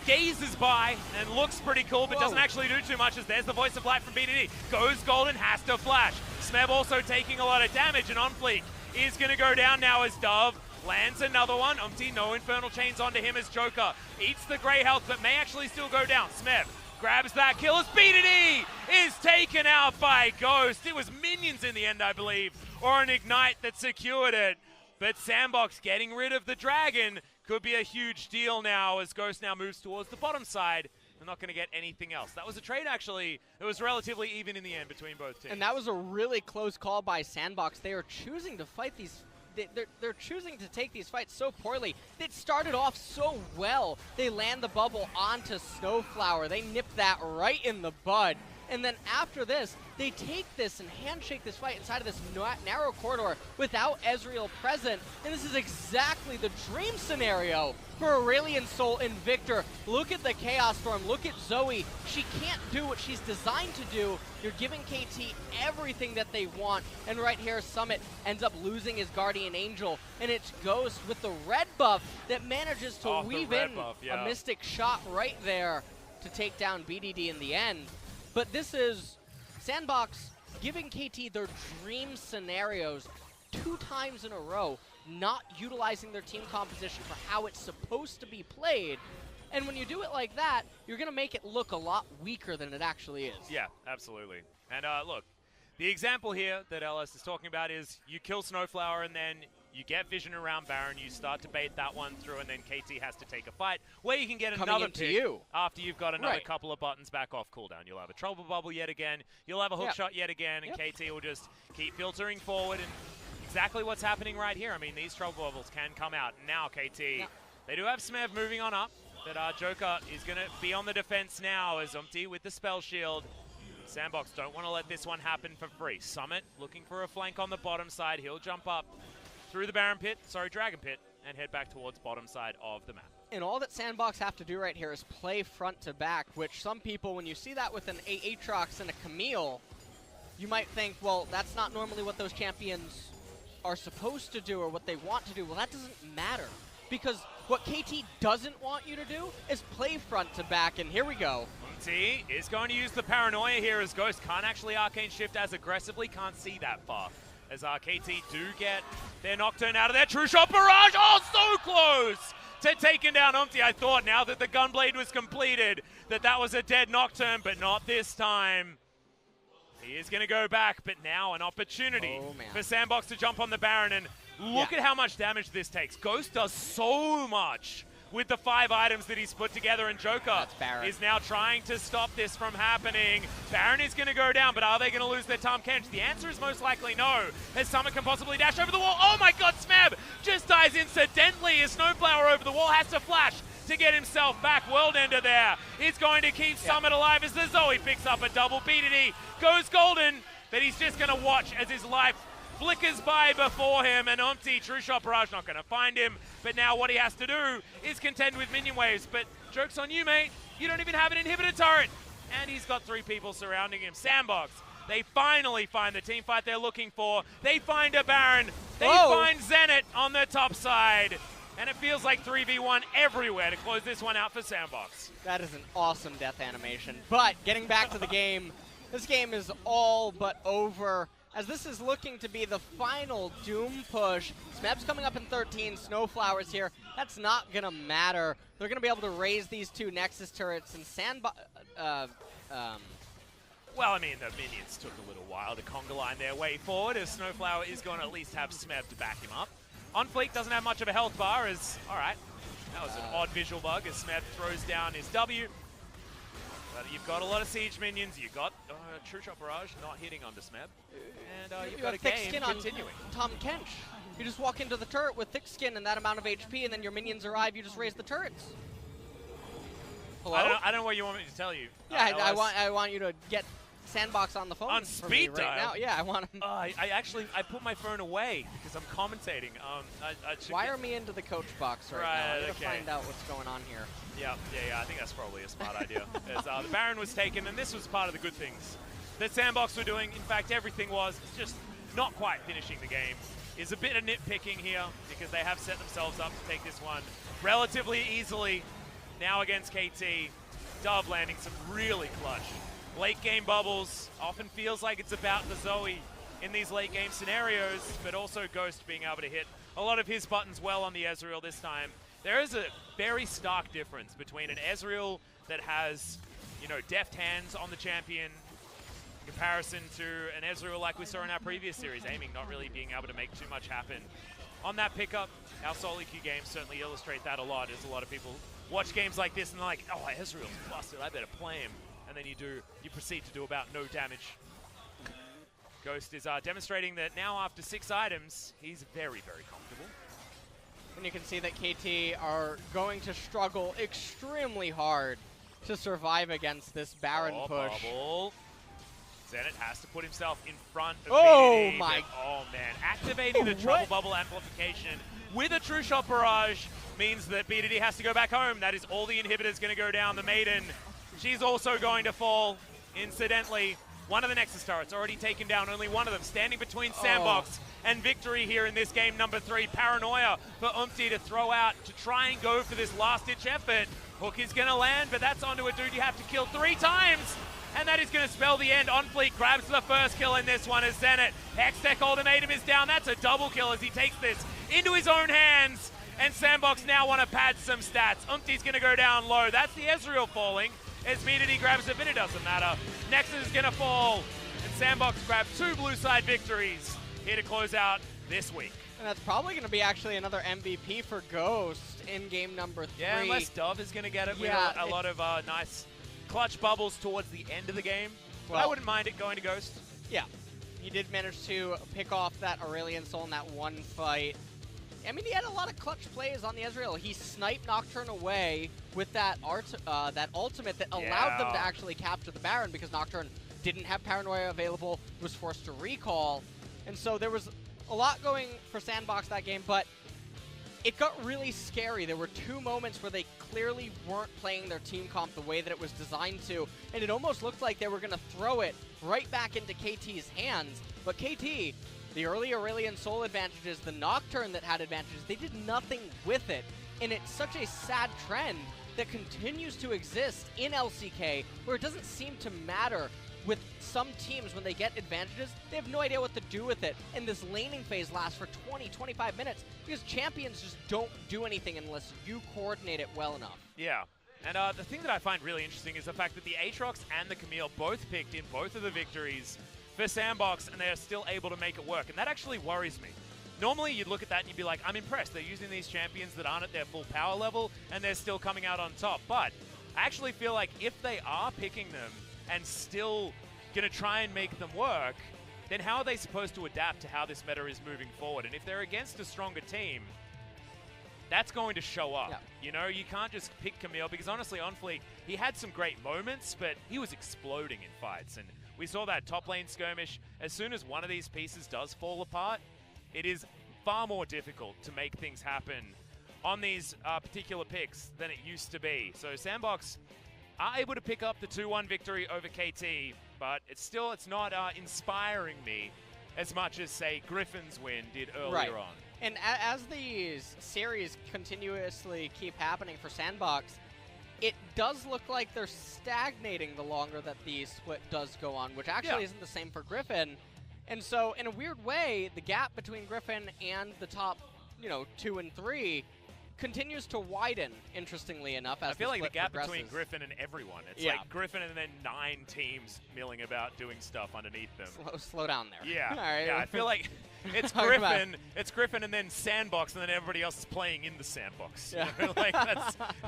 Gazes by and looks pretty cool, but doesn't actually do too much as there's the voice of light from BDD. Goes golden, has to flash. Smeb also taking a lot of damage, and On Fleek is going to go down now as Dove lands another one. No Infernal Chains onto him as Joker eats the Grey Health, but may actually still go down. Smeb grabs that kill as BDD is taken out by Ghost. It was minions in the end, I believe, or an Ignite that secured it. But SANDBOX getting rid of the Dragon could be a huge deal now as Ghost now moves towards the bottom side. They're not going to get anything else. That was a trade, actually. It was relatively even in the end between both teams. And that was a really close call by SANDBOX. They are choosing to fight these... They're choosing to take these fights so poorly. It started off so well. They land the bubble onto Snowflower. They nip that right in the bud. And then after this, they take this and handshake this fight inside of this narrow corridor without Ezreal present. And this is exactly the dream scenario for Aurelion Sol and Victor. Look at the Chaos Storm. Look at Zoe. She can't do what she's designed to do. You're giving KT everything that they want. And right here, Summit ends up losing his Guardian Angel. And it's Ghost with the red buff that manages to weave in a Mystic shot right there to take down BDD in the end. But this is SANDBOX giving KT their dream scenarios 2 times in a row, not utilizing their team composition for how it's supposed to be played. And when you do it like that, you're going to make it look a lot weaker than it actually is. Yeah, absolutely. And look, the example here that LS is talking about is you kill Snowflower and then you get vision around Baron, you start to bait that one through, and then KT has to take a fight where you can get another pick after you've got another couple of buttons back off cooldown. You'll have a trouble bubble yet again, you'll have a hook shot yet again, and KT will just keep filtering forward, and exactly what's happening right here. I mean, these trouble bubbles can come out. Now KT, they do have Smeb moving on up, but Joker is going to be on the defense now as Umpty with the spell shield. SANDBOX don't want to let this one happen for free. Summit looking for a flank on the bottom side. He'll jump up through the Dragon Pit, and head back towards bottom side of the map. And all that SANDBOX have to do right here is play front to back, which some people, when you see that with an Aatrox and a Camille, you might think, well, that's not normally what those champions are supposed to do or what they want to do. Well, that doesn't matter, because what KT doesn't want you to do is play front to back, and here we go. T is going to use the paranoia here as Ghost can't actually Arcane Shift as aggressively, can't see that far. As KT do get their Nocturne out of there. True Shot Barrage, oh, so close to taking down Umpty. I thought now that the Gunblade was completed that was a dead Nocturne, but not this time. He is going to go back, but now an opportunity for SANDBOX to jump on the Baron, and look at how much damage this takes. Ghost does so much with the 5 items that he's put together, and Joker is now trying to stop this from happening. Baron is going to go down, but are they going to lose their Tahm Kench? The answer is most likely no, as Summit can possibly dash over the wall. Oh my god, Smeb just dies incidentally as Snowflower over the wall has to flash to get himself back. World Ender there is going to keep Summit alive as the Zoe picks up a double. BDD goes golden, but he's just going to watch as his life flickers by before him, and Umpty, True Shot Barrage not going to find him, but now what he has to do is contend with minion waves. But joke's on you, mate. You don't even have an inhibitor turret, and he's got 3 people surrounding him. SANDBOX, they finally find the team fight they're looking for. They find a Baron. They find Zenit on the top side, and it feels like 3v1 everywhere to close this one out for SANDBOX. That is an awesome death animation. But getting back to the game, this game is all but over, as this is looking to be the final Doom push. Smeb's coming up in 13, Snowflower's here. That's not going to matter. They're going to be able to raise these 2 Nexus turrets, and SANDBOX... well, I mean, the minions took a little while to conga line their way forward, as Snowflower is going to at least have Smeb to back him up. OnFleek doesn't have much of a health bar, as... Alright, that was an odd visual bug, as Smeb throws down his W. But you've got a lot of siege minions. You've got True Shot Barrage not hitting onto Smeb. And you've got a thick game skin continuing. On Tahm Kench. You just walk into the turret with thick skin and that amount of HP, and then your minions arrive, you just raise the turrets. Hello? I don't know what you want me to tell you. Yeah, I want you to get SANDBOX on the phone on speed right now. Yeah, I want him. I put my phone away because I'm commentating. Wire me into the coach box right now. I need to find out what's going on here. Yeah, I think that's probably a smart idea. As the Baron was taken, and this was part of the good things that SANDBOX were doing. In fact, everything was just not quite finishing the game. Is a bit of nitpicking here because they have set themselves up to take this one relatively easily. Now against KT, Dove landing some really clutch late game bubbles. Often feels like it's about the Zoe in these late game scenarios, but also Ghost being able to hit a lot of his buttons well on the Ezreal this time. There is a very stark difference between an Ezreal that has, you know, deft hands on the champion in comparison to an Ezreal like we saw in our previous series, aiming, not really being able to make too much happen on that pickup. Our solo queue games certainly illustrate that a lot, as a lot of people watch games like this and they're like, oh, Ezreal's busted, I better play him. And then you proceed to do about no damage. Ghost is demonstrating that now after 6 items, he's very, very comfortable. And you can see that KT are going to struggle extremely hard to survive against this Baron push. Bubble. Zenit has to put himself in front of BDD, oh man, activating the Trouble Bubble amplification with a True Shot Barrage means that BDD has to go back home. That is all the inhibitors going to go down. The Maiden, she's also going to fall, incidentally. One of the Nexus turrets already taken down, only one of them standing between SANDBOX and victory here in this game number 3. Paranoia for Umpty to throw out to try and go for this last-ditch effort. Hook is going to land, but that's onto a dude you have to kill 3 times. And that is going to spell the end. OnFleek grabs the first kill in this one as Zenit. Hextech Ultimatum is down. That's a double kill as he takes this into his own hands. And SANDBOX now want to pad some stats. Umpty's going to go down low. That's the Ezreal falling as BDD grabs it, but it doesn't matter. Nexus is going to fall. And SANDBOX grab 2 blue side victories here to close out this week. And that's probably going to be actually another MVP for Ghost in game number 3. Yeah, unless Dove is going to get it with a lot of nice clutch bubbles towards the end of the game. Well, I wouldn't mind it going to Ghost. Yeah, he did manage to pick off that Aurelion Soul in that one fight. I mean, he had a lot of clutch plays on the Ezreal. He sniped Nocturne away with that ultimate that allowed them to actually capture the Baron because Nocturne didn't have Paranoia available, was forced to recall. And so there was a lot going for SANDBOX that game, but it got really scary. There were 2 moments where they clearly weren't playing their team comp the way that it was designed to, and it almost looked like they were going to throw it right back into KT's hands. But KT, the early Aurelion Sol advantages, the Nocturne that had advantages, they did nothing with it. And it's such a sad trend that continues to exist in LCK, where it doesn't seem to matter with some teams when they get advantages. They have no idea what to do with it, and this laning phase lasts for 20-25 minutes because champions just don't do anything unless you coordinate it well enough. Yeah, and the thing that I find really interesting is the fact that the Aatrox and the Camille both picked in both of the victories for SANDBOX, and they are still able to make it work, and that actually worries me. Normally, you'd look at that and you'd be like, I'm impressed. They're using these champions that aren't at their full power level, and they're still coming out on top. But I actually feel like if they are picking them and still going to try and make them work, then how are they supposed to adapt to how this meta is moving forward? And if they're against a stronger team, that's going to show up. Yeah. You know, you can't just pick Camille, because honestly, on Fleek, he had some great moments, but he was exploding in fights. And we saw that top lane skirmish. As soon as one of these pieces does fall apart, it is far more difficult to make things happen on these particular picks than it used to be. So SANDBOX are able to pick up the 2-1 victory over KT, but it's not inspiring me as much as, say, Griffin's win did earlier on. And as these series continuously keep happening for SANDBOX, it does look like they're stagnating the longer that the split does go on, which actually isn't the same for Griffin. And so, in a weird way, the gap between Griffin and the top, 2 and 3 continues to widen, interestingly enough, as I feel like the gap progresses. Between Griffin and everyone. It's like Griffin and then 9 teams milling about doing stuff underneath them. Slow down there. Yeah. All right. Yeah, I feel like it's Griffin and then SANDBOX, and then everybody else is playing in the SANDBOX. Yeah. Like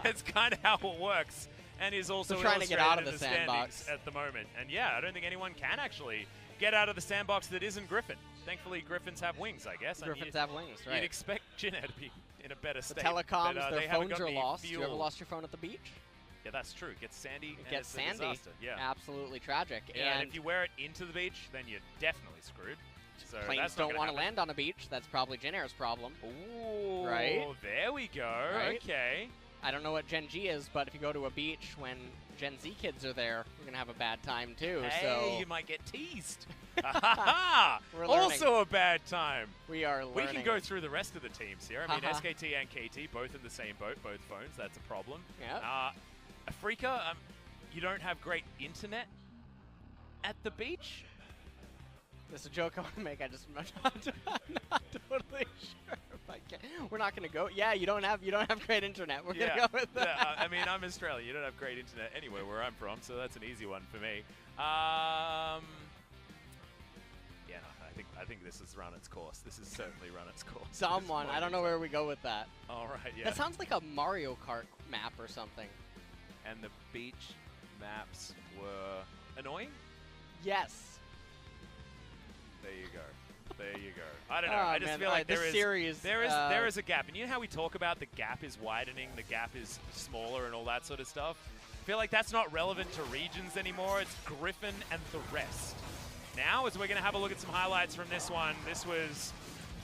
that's kind of how it works, and is also trying to get out of the SANDBOX at the moment. And yeah, I don't think anyone can actually get out of the SANDBOX that isn't Griffin. Thankfully, Griffins have wings, I guess. Griffins have wings, right. You'd expect Jinna to be in a better state. The telecoms, but, their phones are lost. You ever lost your phone at the beach? Yeah, that's true. It gets sandy. It gets sandy. Disaster. Yeah. Absolutely tragic. Yeah, and if you wear it into the beach, then you're definitely screwed. So planes don't want to land on a beach. That's probably Jin-Air's problem. Ooh, right? There we go. Right? Okay. I don't know what Gen G is, but if you go to a beach when Gen Z kids are there, you're going to have a bad time too. Hey, so you might get teased. We're also a bad time. We are learning. We can go through the rest of the teams here. I mean, SKT and KT, both in the same boat, both phones. That's a problem. Yeah. Afrika, you don't have great internet at the beach? That's a joke I want to make. I'm not totally sure if I can. We're not going to go. Yeah, you don't have great internet. We're going to go with that. Yeah, I mean, I'm Australian. You don't have great internet anywhere where I'm from, so that's an easy one for me. Yeah, no, I think this has run its course. This has certainly run its course. Someone. I don't know where we go with that. All right, yeah. That sounds like a Mario Kart map or something. And the beach maps were annoying? Yes. There you go. There you go. I don't know. I just feel like there is a gap. And you know how we talk about the gap is widening, the gap is smaller and all that sort of stuff? I feel like that's not relevant to regions anymore. It's Griffin and the rest. Now, as we're going to have a look at some highlights from this one, this was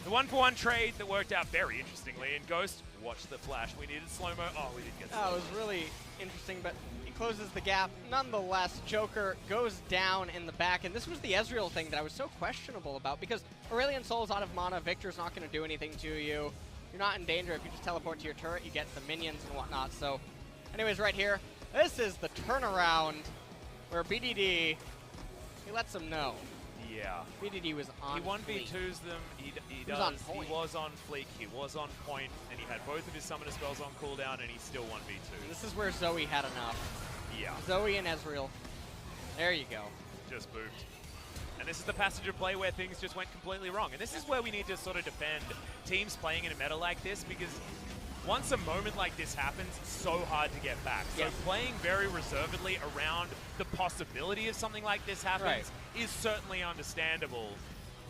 the 1-for-1 trade that worked out very interestingly. And Ghost, watch the flash. We needed slow-mo. Oh, we didn't get slow-mo. It was really interesting, but he closes the gap. Nonetheless, Joker goes down in the back. And this was the Ezreal thing that I was so questionable about, because Aurelion Sol's out of mana. Victor's not going to do anything to you. You're not in danger. If you just teleport to your turret, you get the minions and whatnot. So, anyways, right here, this is the turnaround where BDD, he lets them know. Yeah. BDD was on He 1v2s them. He was on fleek. He was on point. And he had both of his summoner spells on cooldown, and he still 1v2. This is where Zoe had enough. Yeah. Zoe and Ezreal. There you go. Just booped. And this is the passage of play where things just went completely wrong. And this is where we need to sort of defend teams playing in a meta like this, because once a moment like this happens, it's so hard to get back. So playing very reservedly around the possibility of something like this happens is certainly understandable.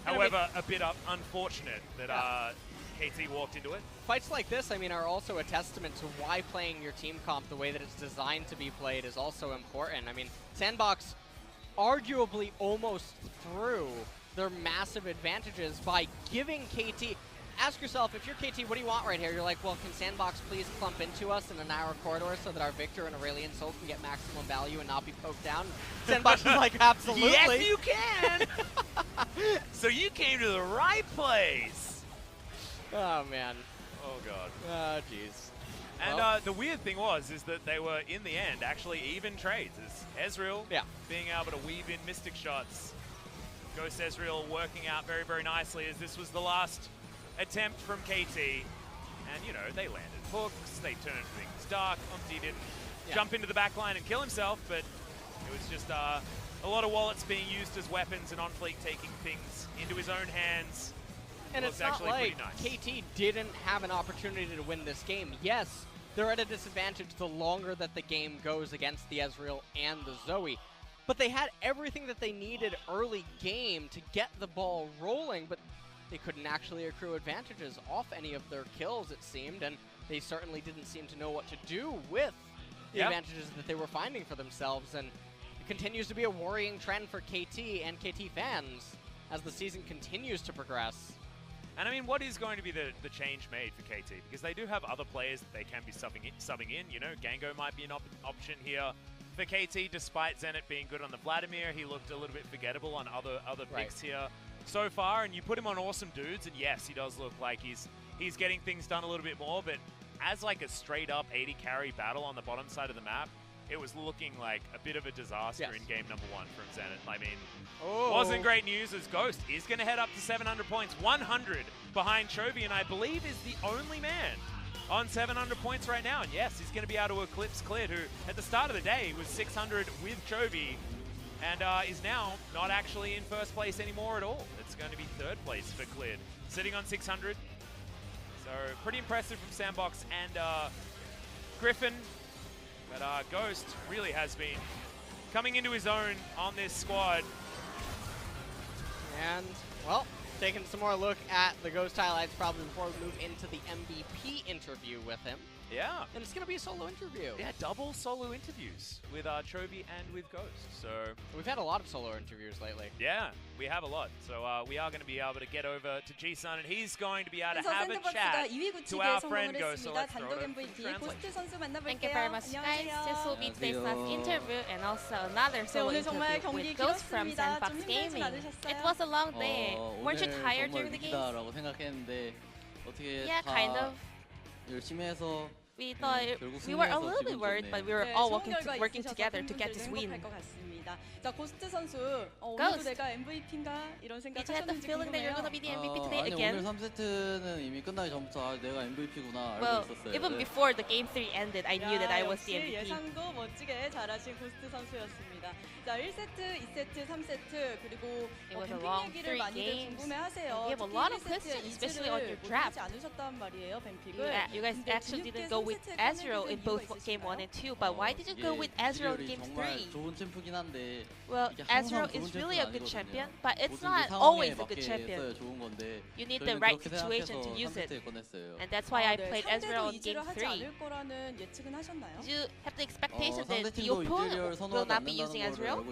However, a bit unfortunate that KT walked into it. Fights like this, I mean, are also a testament to why playing your team comp the way that it's designed to be played is also important. I mean, SANDBOX arguably almost threw their massive advantages by giving KT ask yourself, if you're KT, what do you want right here? You're like, well, can SANDBOX please clump into us in a narrow corridor so that our Victor and Aurelion Soul can get maximum value and not be poked down? SANDBOX is like, absolutely. Yes, you can! So you came to the right place. Oh, man. Oh, God. Oh, jeez. And well, the weird thing is that they were, in the end, actually even trades. As Ezreal being able to weave in Mystic shots. Ghost Ezreal working out very, very nicely, as this was the last attempt from KT. And, you know, they landed hooks, they turned things dark. Umti didn't jump into the backline and kill himself, but it was just a lot of wallets being used as weapons, and OnFleek taking things into his own hands. And it's not like KT didn't have an opportunity to win this game. Yes, they're at a disadvantage the longer that the game goes against the Ezreal and the Zoe. But they had everything that they needed early game to get the ball rolling, but they couldn't actually accrue advantages off any of their kills, it seemed, and they certainly didn't seem to know what to do with the advantages that they were finding for themselves, and it continues to be a worrying trend for KT and KT fans as the season continues to progress. And I mean, what is going to be the change made for KT? Because they do have other players that they can be subbing in. You know, Gango might be an option here for KT, despite Zenit being good on the Vladimir. He looked a little bit forgettable on other picks here so far. And you put him on awesome dudes, and yes, he does look like he's getting things done a little bit more. But as like a straight up 80 carry battle on the bottom side of the map, it was looking like a bit of a disaster in game number 1 from Zenit. I mean, wasn't great news, as Ghost is going to head up to 700 points, 100 behind Chovy, and I believe is the only man on 700 points right now. And yes, he's going to be able to eclipse Clid, who at the start of the day was 600 with Chovy, and is now not actually in first place anymore at all. It's going to be third place for Clid, sitting on 600. So pretty impressive from SANDBOX and Griffin. But Ghost really has been coming into his own on this squad. And, well, taking some more look at the Ghost highlights probably before we move into the MVP interview with him. Yeah. And it's going to be a solo interview. Yeah, double solo interviews with Chovy and with Ghost. So we've had a lot of solo interviews lately. Yeah, we have a lot. So we are going to be able to get over to G-Sun, and he's going to be able to have a chat to our friend Ghost. So let's throw it over to translate. Thank you very much, guys. This will be today's last interview and also another solo interview with Ghost from SANDBOX Gaming. It was a long day. Weren't you tired during the games? Yeah, kind of. We thought we were a little bit worried, but we were all working together to get this win. Ghost, did you have the feeling that you're going to be the MVP today again? Well, even before the game 3 ended, I knew that I was the MVP. It was a long 3 games. You have a lot of questions, especially on your draft. You guys actually didn't go with Ezreal in both game 1 and 2, but why did you go with Ezreal in game 3? Well, Ezreal is really a good champion, but it's not always a good champion. You need the right situation to use it. And that's why I played Ezreal in game 3. Did you have the expectation that the opponent will not be using Ezreal?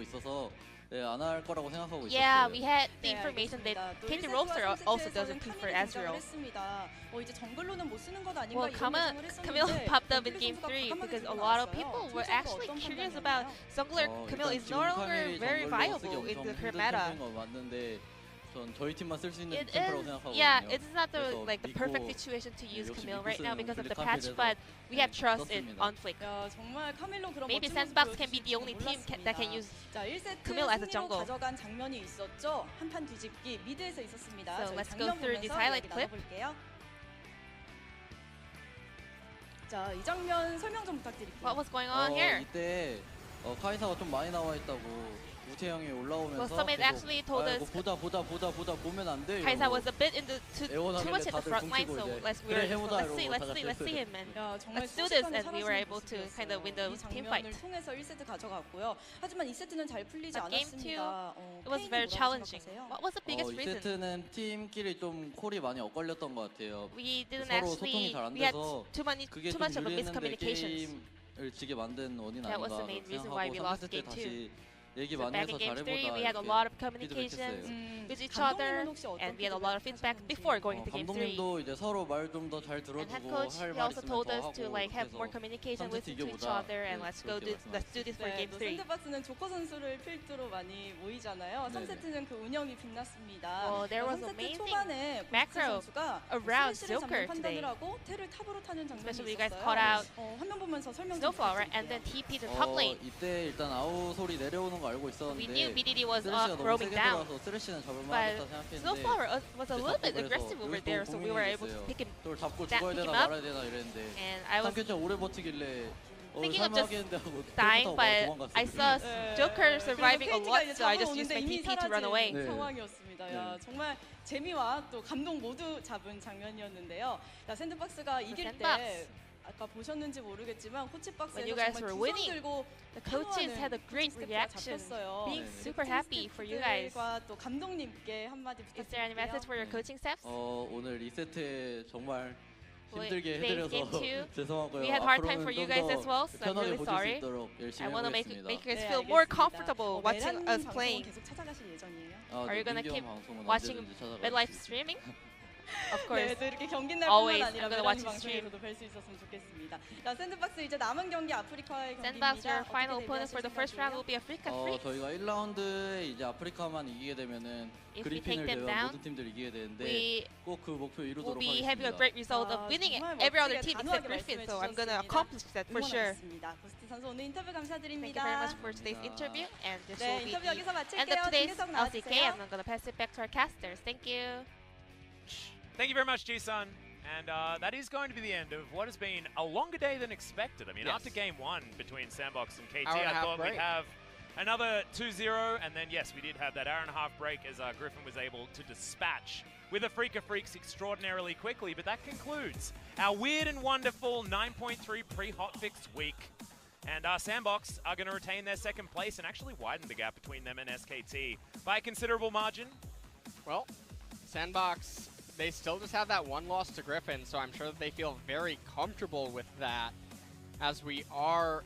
Yeah, we had the information that KT Rolster also doesn't prefer Ezreal. Well, Camille popped up in game 3 because a lot of people were actually curious about jungler. Camille is no longer very viable in the current meta. Yeah, it's not the perfect situation to use Camille right now because of the patch, but we have trust in OnFleek. Maybe SANDBOX can be the only team that can use Camille as a jungle. So let's go through this highlight clip. What was going on here? Well, Summit actually told us Kai'Sa was a bit too much in the front line, so let's see him, and let's do this, and we were able to kind of win the team fight. But game 2, it was very challenging. What was the biggest reason? We didn't actually, we had too much of a miscommunications. That was the main reason why we lost game 2. 얘기 So 많이 back in 해서 game 3, 잘해보자 we had a 이렇게 lot of 피드백했어요. communications with each other, and we had a lot of feedback before going into game 3. 감독님도 이제 서로 말 좀 더 잘 And head 들어주고 coach, 할 he 말 also 있으면 told 더 us 하고 to like have more 그래서 communication with 선택 each 이겨보자. other, and let's 그렇게 do this for 네, game 또 3. 샌드박스는 조커 선수를 필두로 많이 모이잖아요. 3세트는 그 운영이 빛났습니다. Well, there was 3세트 amazing 초반에 고스트 macro 선수가 around 스매시를 Joker 잡는 today. 판단을 하고 테를 탑으로 타는 장면이 Especially you 있었어요. guys caught out 화면 보면서 설명 좀 Snowflower and 부탁드릴게요. then TP the top lane. 이때 일단 아우 소리 내려오는 거 알고 We knew 있었는데 BDD was 쓰레쉬가 너무 roaming 세게 down, 들어와서 쓰레쉬는 잡을 but 만하겠다 생각했는데 Snowflower was a little bit 그래서 aggressive over 여기서 there, so we were able to 고민이 pick him. 또 잡고 that 죽어야 pick 되나 him up. 말아야 되나 이랬는데 And I was 3킬째 오래 버티길래 thinking of 설마 just 하겠는데 하고 dying, 텔 타고 but 도망갔어요. I saw Joker 그래서 surviving a KT가 lot, 이제 so I just used 잡아오는데 my 이미 TP to run away. 네. 상황이었습니다. 야, 네. 정말 재미와 또 감동 모두 잡은 장면이었는데요. 야, 샌드박스가 이길 때 샌드박스. 아까 보셨는지 모르겠지만 코치박스에서 When you guys 정말 were 두 손 winning, 들고 The coaches had a great reaction, being 네. super happy for you guys. 또 감독님께 한마디 Is there any message for your 부탁드릴게요. coaching staffs? 오늘 리세트에 정말 Well, 힘들게 today's 해드려서 game 2, 죄송하고요. we had hard time for 앞으로는 you 좀 guys 더 as well, so I'm 편하게 really 보실 수 sorry. 있도록 열심히 I want to make 해보겠습니다. you guys 네, feel more 알겠습니다. comfortable watching 메란 us 방송은 playing. 계속 찾아가실 예정이에요? Are you gonna 민규 형 keep 방송은 watching 언제든지 찾아봐주세요. Red Life streaming? Of 네, course. 또 이렇게 경기 Always, 날뿐만 아니라 I'm gonna 메란 watch the stream. 방송에서도 뵐 수 있었으면 좋겠습니다. 자, 샌드박스 이제 남은 경기 아프리카의 SANDBOX, 경기입니다. your final 어떻게 opponent for the first round will be Africa Free. 저희가 1라운드에 이제 아프리카만 이기게 되면은 If we 그리핀을 take them 제외한 down, 모든 팀들이 이기게 되는데 We 꼭 그 목표 will 이루도록 be having a 하겠습니다. great result of winning 정말 every other 멋지게 team 단호하게 except Griffin, 말씀해 so I'm gonna 주셨습니다. accomplish that for sure. 응원하겠습니다. 고스트 선수 오늘 인터뷰 Thank 감사드립니다. you very much for today's interview, and this 네, will be 인터뷰 the 여기서 end of 마칠게요. today's 김계석 LCK, 나와주세요. and I'm gonna pass it back to our casters. Thank you. Thank you very much, Ji-sun. And that is going to be the end of what has been a longer day than expected. I mean, Yes. after game 1 between SANDBOX and KT, Hour and a I half thought break. we'd have another 2-0. And then, yes, we did have that hour and a half break as Griffin was able to dispatch with a Freak of Freaks extraordinarily quickly. But that concludes our weird and wonderful 9.3 pre-hotfix week. And SANDBOX are going to retain their second place and actually widen the gap between them and SKT by a considerable margin. Well, SANDBOX, they still just have that one loss to Griffin, so I'm sure that they feel very comfortable with that as we are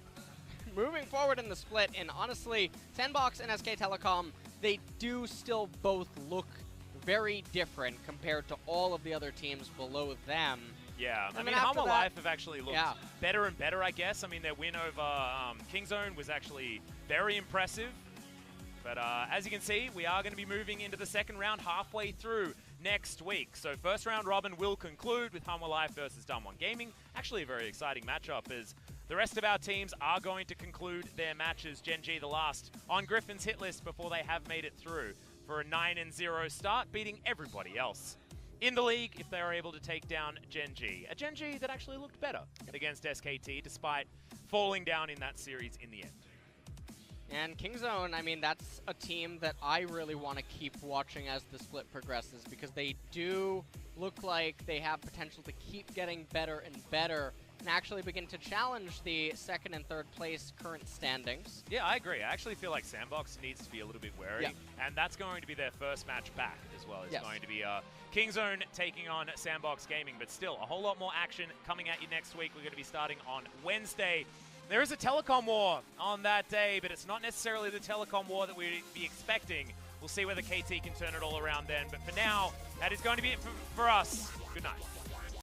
moving forward in the split. And honestly, SANDBOX and SK Telecom, they do still both look very different compared to all of the other teams below them. Yeah, I And mean, then after Humble that- Life have actually looked Yeah. better and better, I guess. I mean, their win over Kingzone was actually very impressive. But as you can see, we are going to be moving into the second round halfway through next week. So first round robin will conclude with Humble Life versus Dumb1 Gaming. Actually a very exciting matchup as the rest of our teams are going to conclude their matches. Gen G the last on Griffin's hit list before they have made it through for a 9-0 start, beating everybody else in the league if they are able to take down Gen G. A Gen G that actually looked better against SKT despite falling down in that series in the end. And Kingzone, I mean, that's a team that I really want to keep watching as the split progresses because they do look like they have potential to keep getting better and better and actually begin to challenge the second and third place current standings. Yeah, I agree. I actually feel like SANDBOX needs to be a little bit wary, and that's going to be their first match back as well. It's going to be Kingzone taking on SANDBOX Gaming, but still a whole lot more action coming at you next week. We're going to be starting on Wednesday. There is a telecom war on that day, but it's not necessarily the telecom war that we'd be expecting. We'll see whether KT can turn it all around then. But for now, that is going to be it for us. Good night.